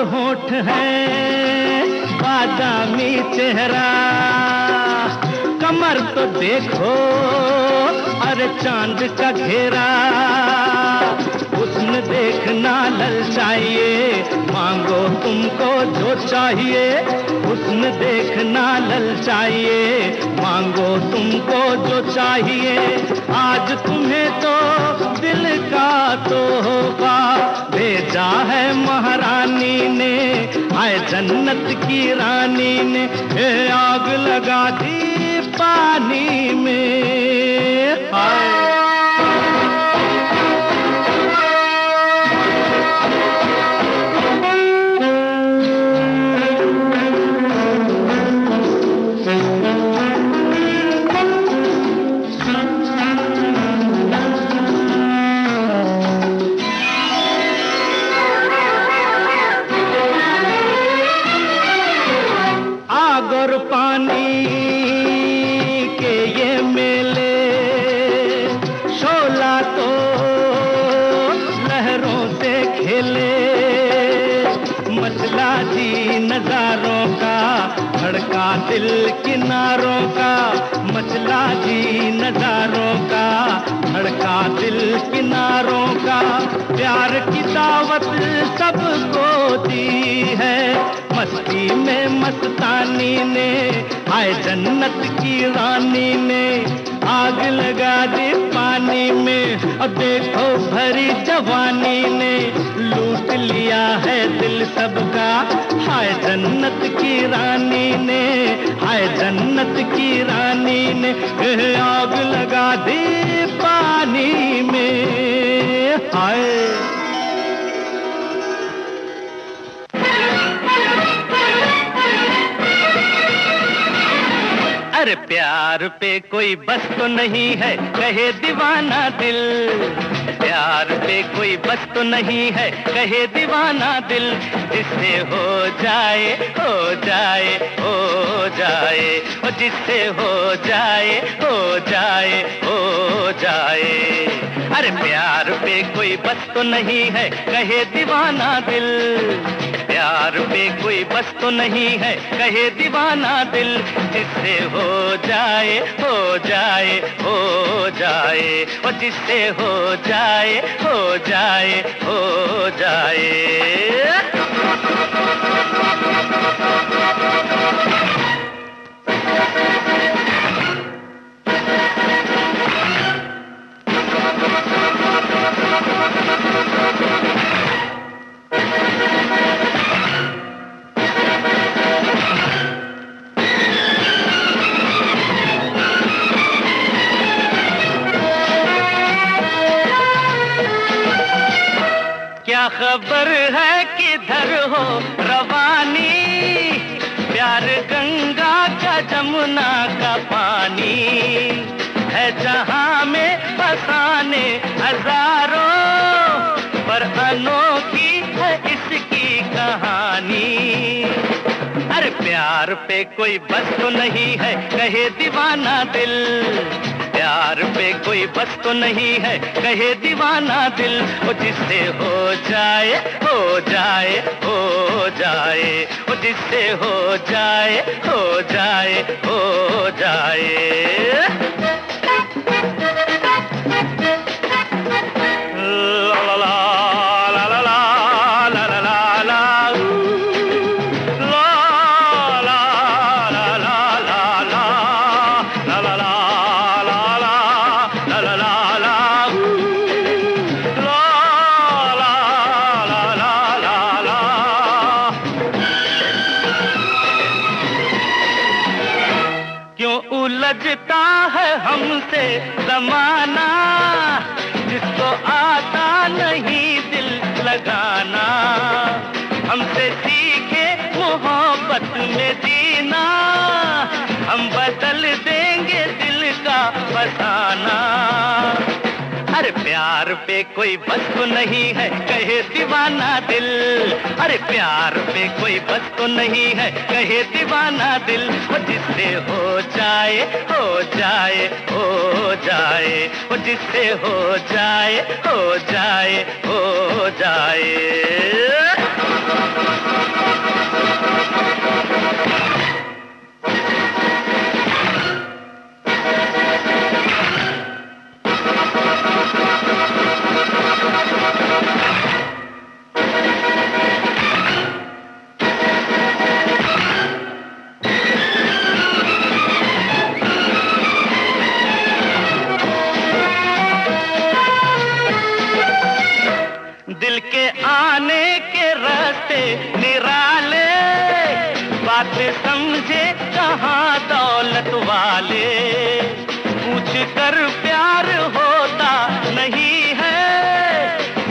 होठ है बादामी चेहरा, कमर तो देखो अरे चांद का घेरा। हुस्न देखना ललचाइए, मांगो तुमको जो चाहिए। हुस्न देखना ललचाइए, मांगो तुमको जो चाहिए। आज तुम्हें तो दिल का तोहफा भेजा है महारानी ने। हाय जन्नत की रानी ने आग लगा दी पानी में। हाय और पानी के ये मेले, शोला तो लहरों से खेले। जी नजारों का, धड़का दिल किनारों का, मचला जी नजारों का, धड़का दिल किनारों का। प्यार की दावत सबको दी है, मस्ती में मस्तानी ने, आए जन्नत की रानी ने, आग लगा दी पानी में। और देखो भरी जवानी ने, लूट लिया है दिल सबका, हाय जन्नत की रानी ने, हाय जन्नत की रानी ने, आग लगा दी पानी में, हाय। अरे प्यार पे कोई बस तो नहीं है, कहे दीवाना दिल। प्यार पे कोई बस तो नहीं है, कहे दीवाना दिल। जिससे हो जाए, हो जाए, हो जाए, और जिससे हो जाए, हो जाए, हो जाए। अरे प्यार पे कोई बस तो नहीं है, कहे दीवाना दिल। प्यार पे कोई बस तो नहीं है, कहे दीवाना दिल। जिससे हो जाए, हो जाए, हो जाए, और जिससे हो जाए, हो जाए, हो जाए। क्या खबर है किधर हो रवानी, प्यार गंगा का जमुना का पानी है, जहां में फसाने हजारों, पर अनोखी है इसकी कहानी। अरे प्यार पे कोई बस तो नहीं है, कहे दीवाना दिल। प्यार पे कोई बस तो नहीं है, कहे दीवाना दिल। वो जिससे हो जाए, हो जाए, हो जाए, वो जिससे हो जाए, हो जाए, हो जाए। ला ला ला ला ला ला ला ला ला उलझता है हमसे जमाना, जिसको आता नहीं दिल लगाना। हमसे सीखे मोहब्बत में जीना, हम बदल देंगे दिल का फसाना। अरे प्यार पे कोई बस तो नहीं है, कहे दीवाना दिल। अरे प्यार पे कोई बस तो नहीं है, कहे दीवाना दिल। वो जिससे हो जाए, हो जाए, हो जाए, वो जिससे हो जाए, हो जाए, हो जाए। दिल के आने के रास्ते निराले, बात समझे कहाँ दौलत वाले। पूछ कर प्यार होता नहीं है,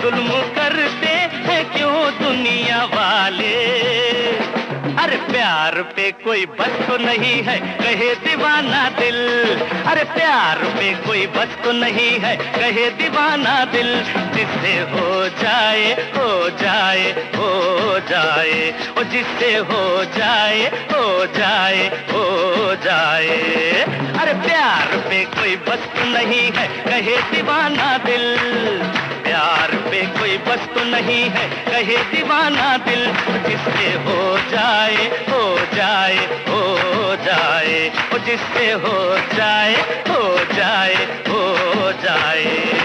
जुल्म करते हैं क्यों दुनिया वाले। अरे प्यार पे कोई बस तो नहीं है, कहे दीवाना दिल। अरे प्यार पे कोई बस तो नहीं है, कहे दीवाना दिल। जिससे हो जाए, हो जाए, हो जाए, ओ जिससे हो जाए, हो जाए, हो जाए। अरे प्यार पे कोई बस नहीं है, कहे दीवाना दिल। प्यार पे कोई बस तो नहीं है, कहे दीवाना दिल। जिससे हो जाए, हो जाए, हो जाए, ओ जिससे हो जाए, हो जाए, हो जाए।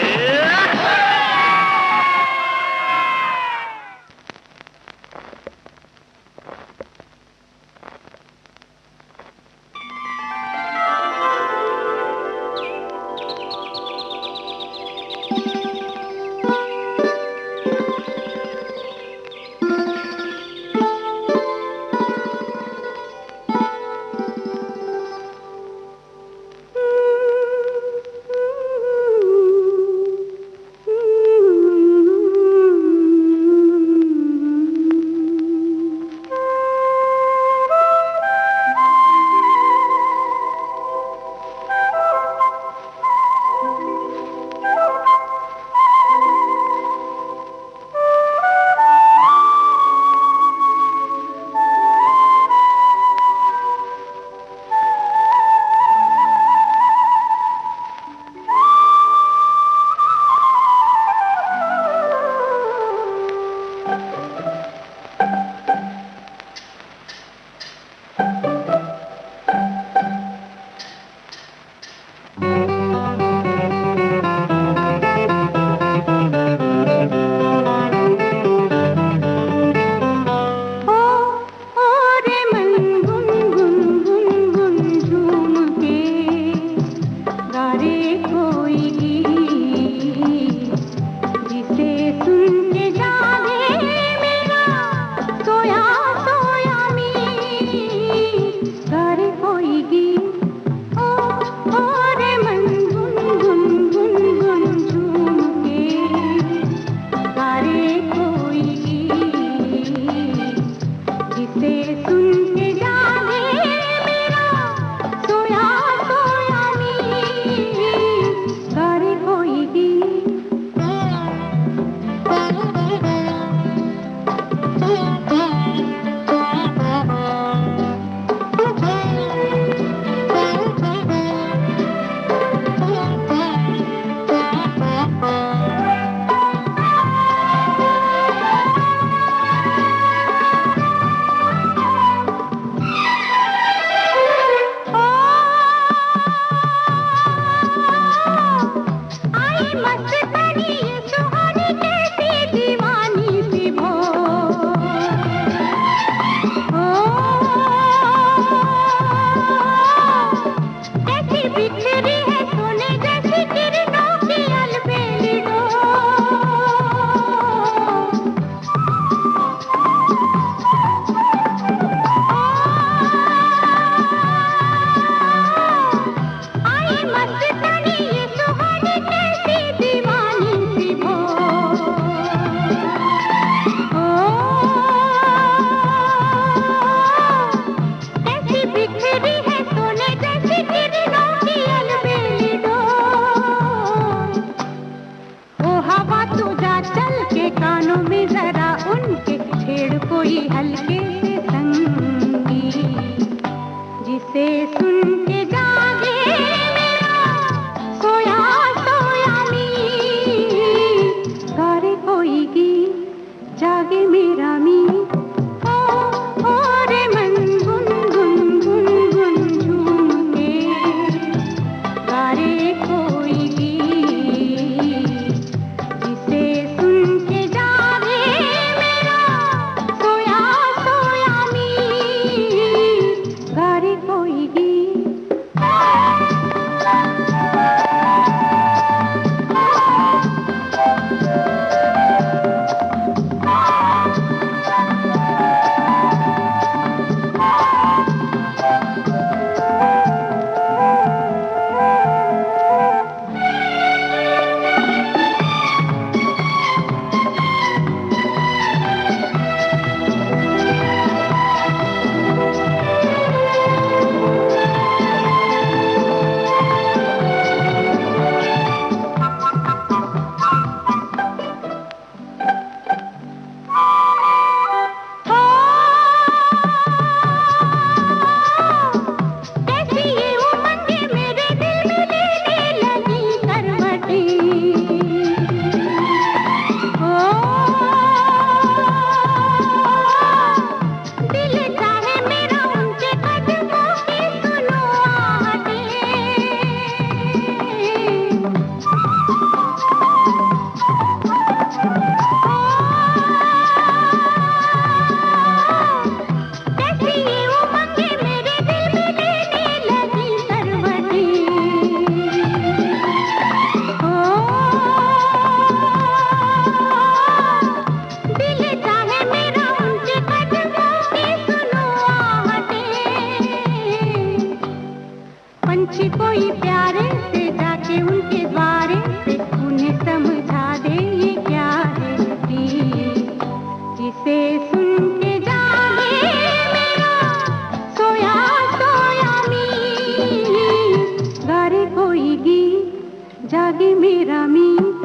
लागे मेरा मीत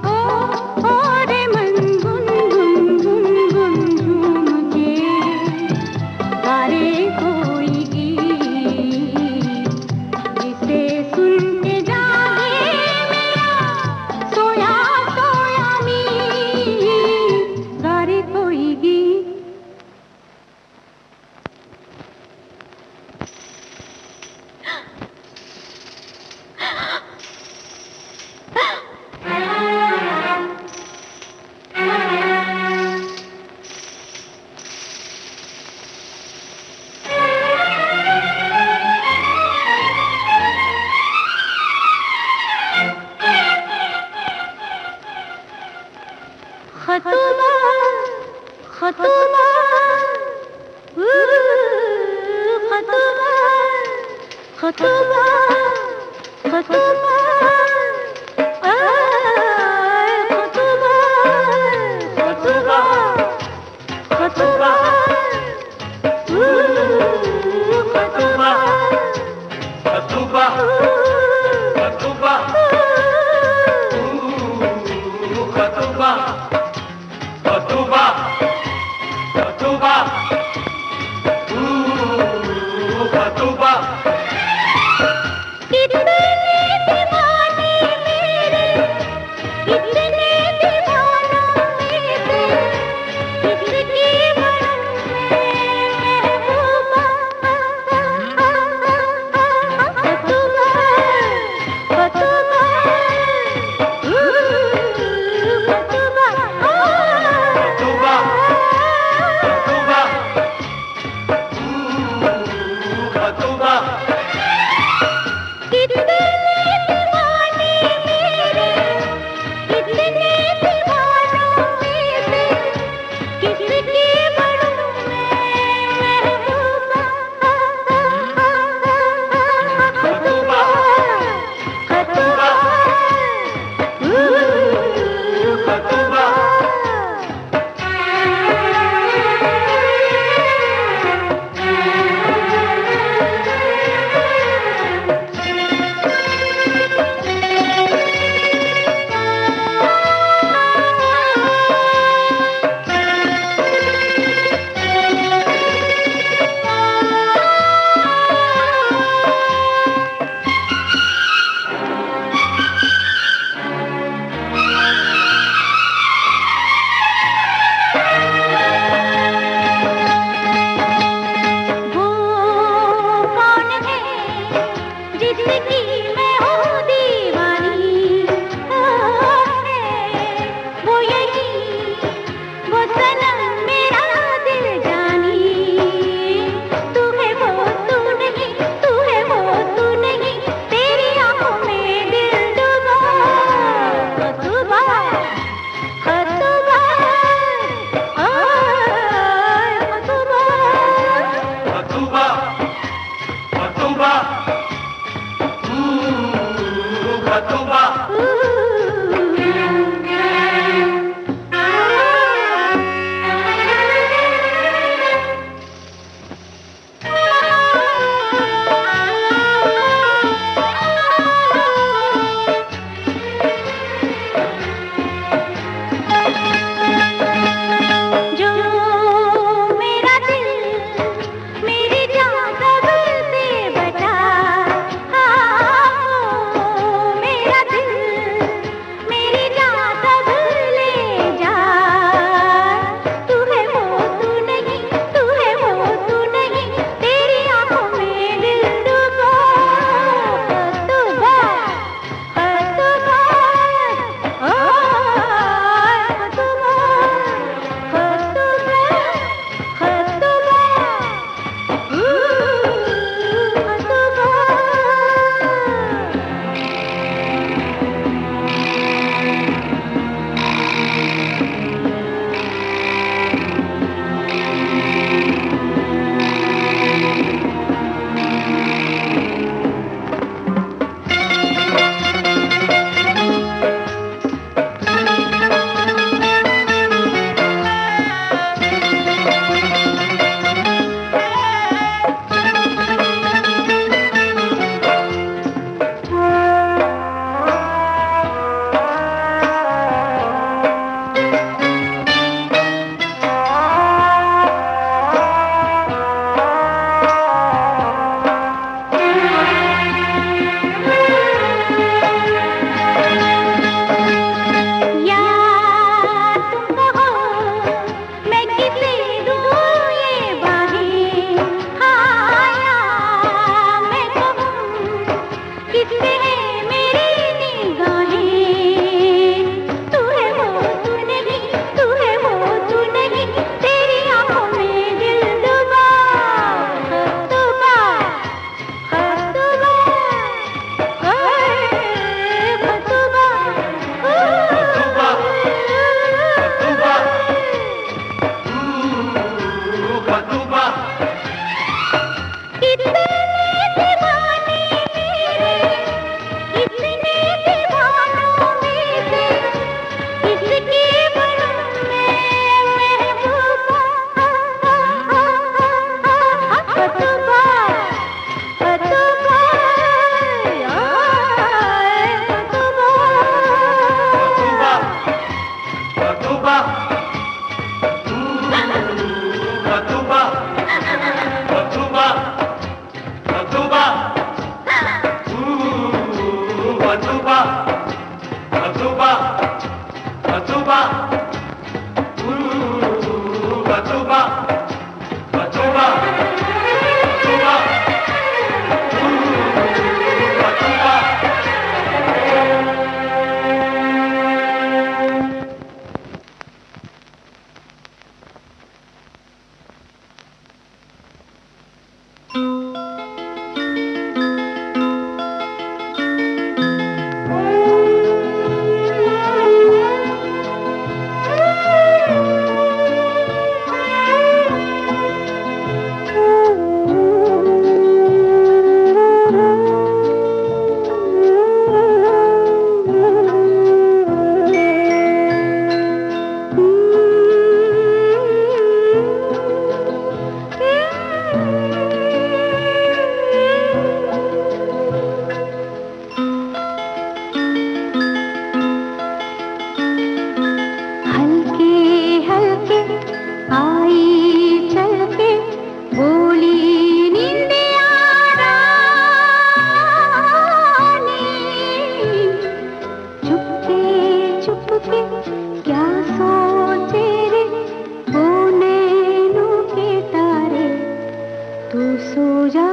ओ रे मन गुन गुन गुन गुन झूम के गारे कोई गीत जिसे सुन के जागे मेरा सोया सोया मीत गारे कोई गीत। खतूबा खतूबा खतूबा खतूबा खतूबा खतूबा खतूबा खतूबा खतूबा खतूबा खतूबा खतूबा खतूबा खतूबा खतूबा कितने सो जा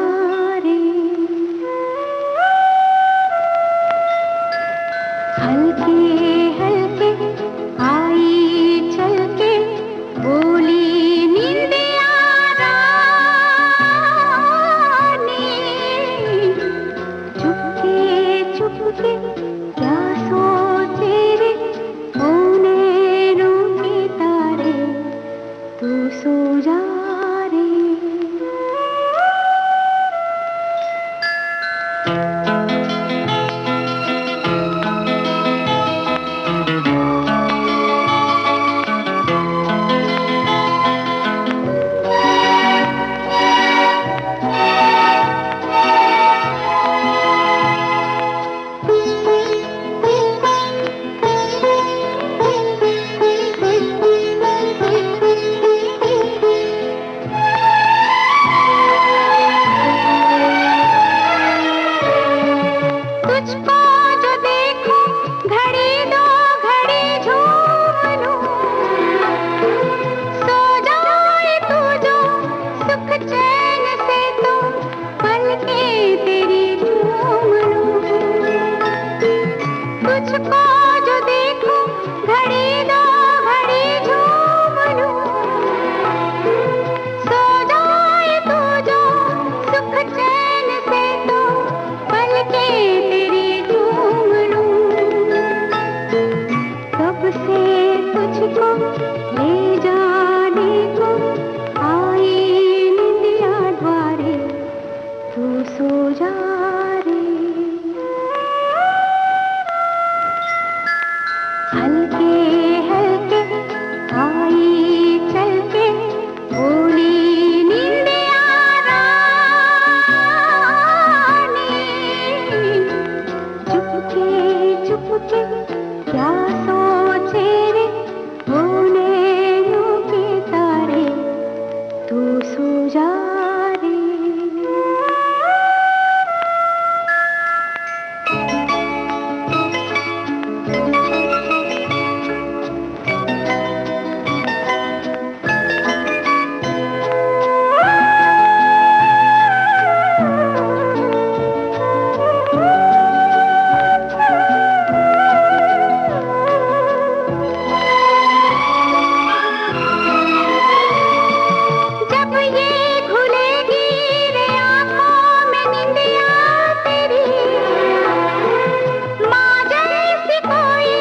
रे। हल्के हल्के आई चल के बोली नींदिया रानी, चुपके चुपके क्या सोचे रे ओ नैनों के तारे, तू सो जा रे। तुझको जो देखूं घड़ी दो घड़ी झूम लूं, सो जाए तू जो सुख चैन से तो पलके तेरी झूम लूं। तुझको जो देखूं घड़ी दो घड़ी झूम लूं, सो जाए तू जो सुख चैन से तो पलके तेरी झूम लूं। कब से तुझको ले जाने को आई निंदिया द्वारे, तू सो जा रे। हल्के हल्के आई चल के बोली नींदिया रानी, चुपके चुपके क्या सोचे रे ओ नैनों के तारे, तू सो जा रे। जब ये घुलेगी रे आँखों में निंदिया तेरी, माँ जैसी कोई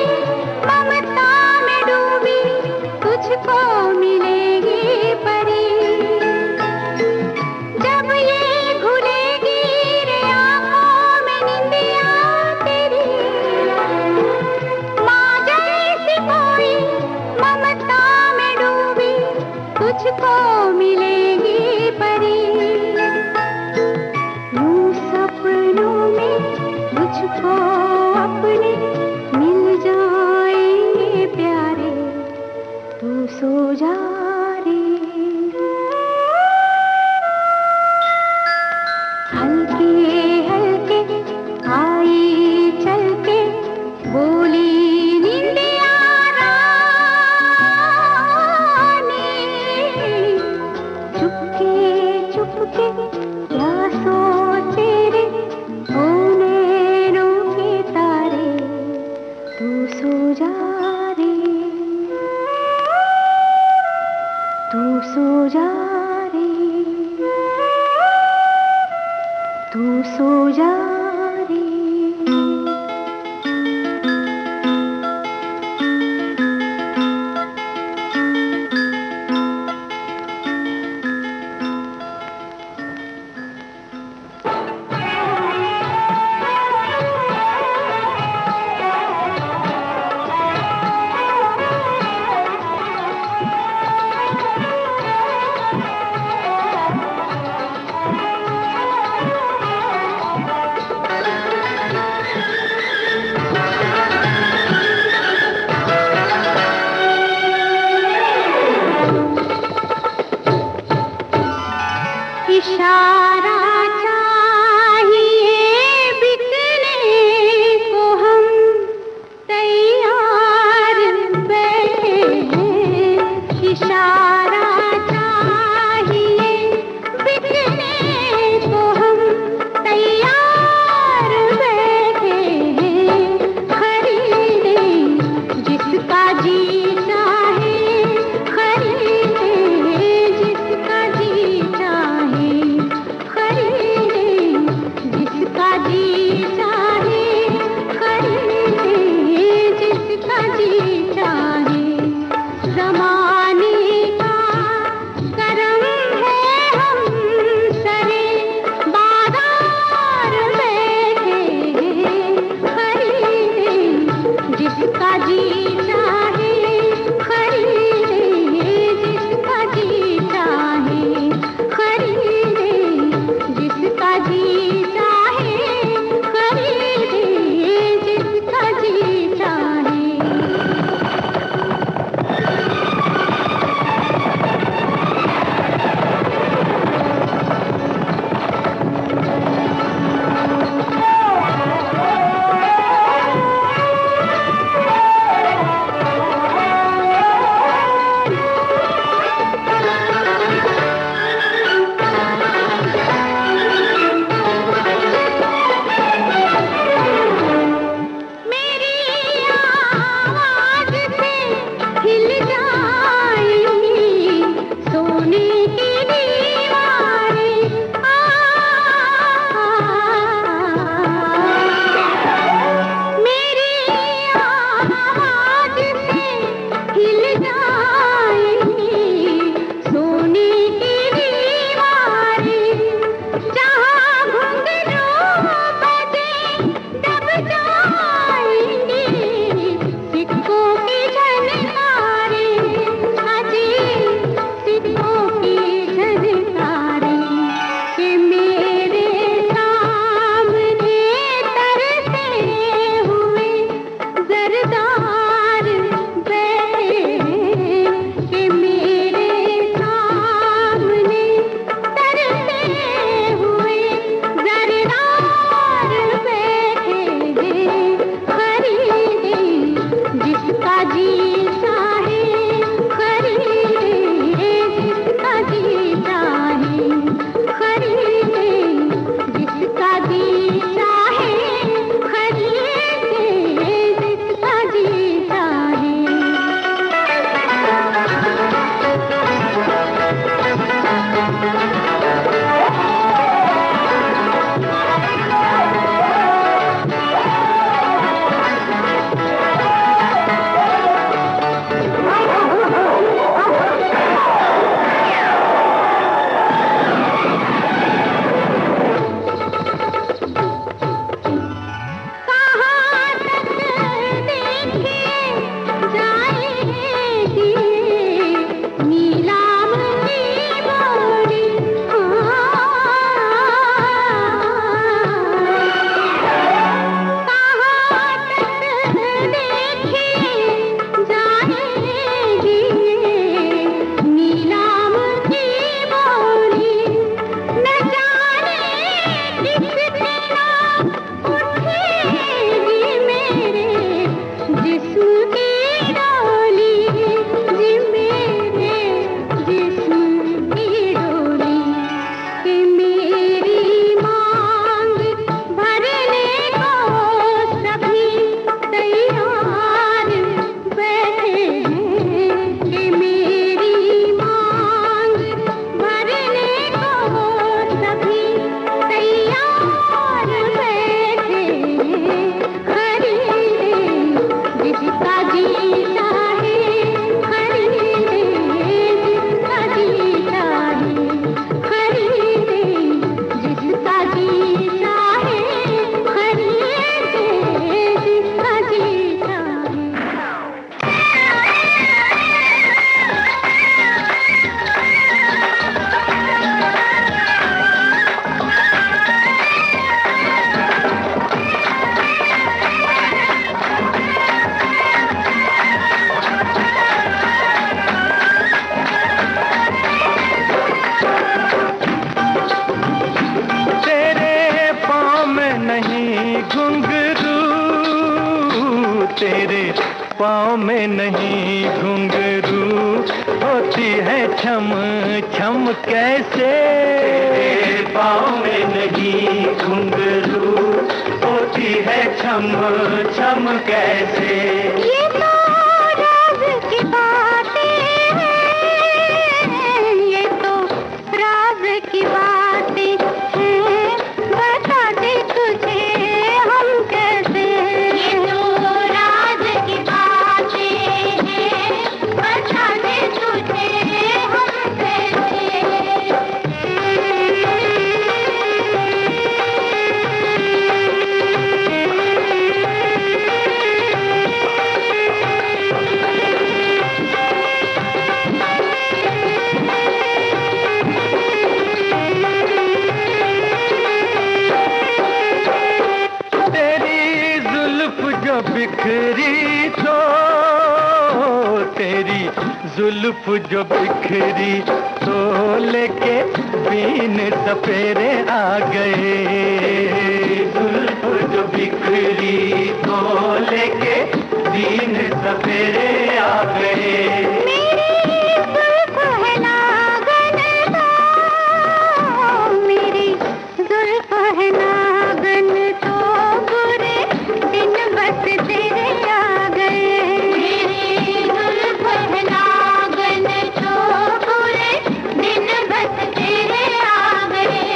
ममता में डूबी तुझको मिलेगी परी। जब ये घुलेगी रे आँखों में निंदिया तेरी, माँ जैसी कोई ममता में डूबी तुझको मिलेगी परी। यूं सपनों में मुझको अपने मिल जाएंगे प्यारे, तू सो जा रे। हल्के हल्के आई चल के बोली नींदिया रानी, चुपके चुपके क्या सोचे रे ओ नैनों के तारे, तू सो जा रे। तू सो जा रे। तू सो जा रे। इशारा चाहिए बिकने को, हम तैयार बैठे हैं। इशारा चाहिए बिकने पाँव में नहीं घुंघरू, होती है छम छम कैसे। तेरे पाँव में नहीं घुंघरू, होती है छम छम कैसे। ये तो राज की बातें हैं, ये तो राज की बातें हैं, बता दे तुझे हम कैसे। ये तो राज की बातें हैं, बता दे तुझे हम कैसे। बिखरी तो तेरी जुल्फ जो बिखरी तो लेके बीन सपेरे आ गए। जुल्फ जो बिखरी तो लेके बीन सपेरे आ गए। मेरी जुल्फ है नागन तो बुरे दिन बस तेरे आ गए। मेरी जुल्फ है नागन तो बुरे दिन बस तेरे आ गए।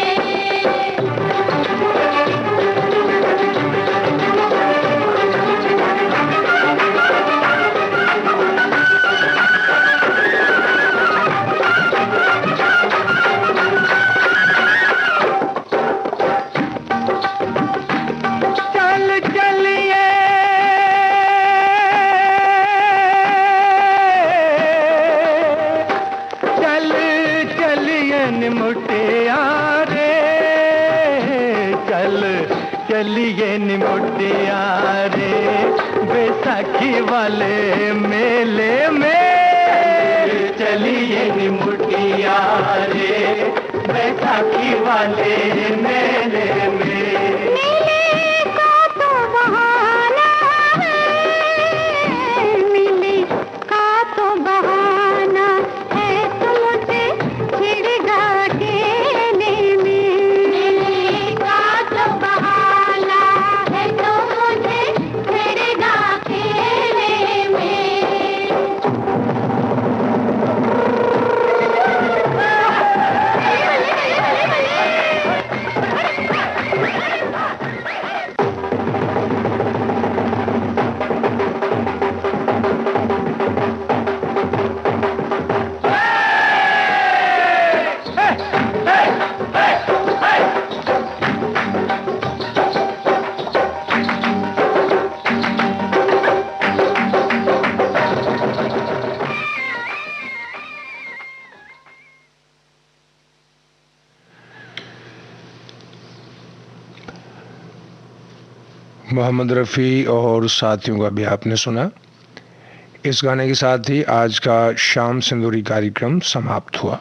चलिए निमुटिया रे बैसाखी वाले मेले में। चलिए निमुटिया रे बैसाखी वाले मेले में। मिले का तो बहाना है, मिले का तो बहाना है, तुमसे छिड़गा खेलने में। मिले का तो बहाना है, तुमसे छिड़गा खेलने में। मोहम्मद रफ़ी और साथियों का भी आपने सुना। इस गाने के साथ ही आज का शाम सिंदूरी कार्यक्रम समाप्त हुआ।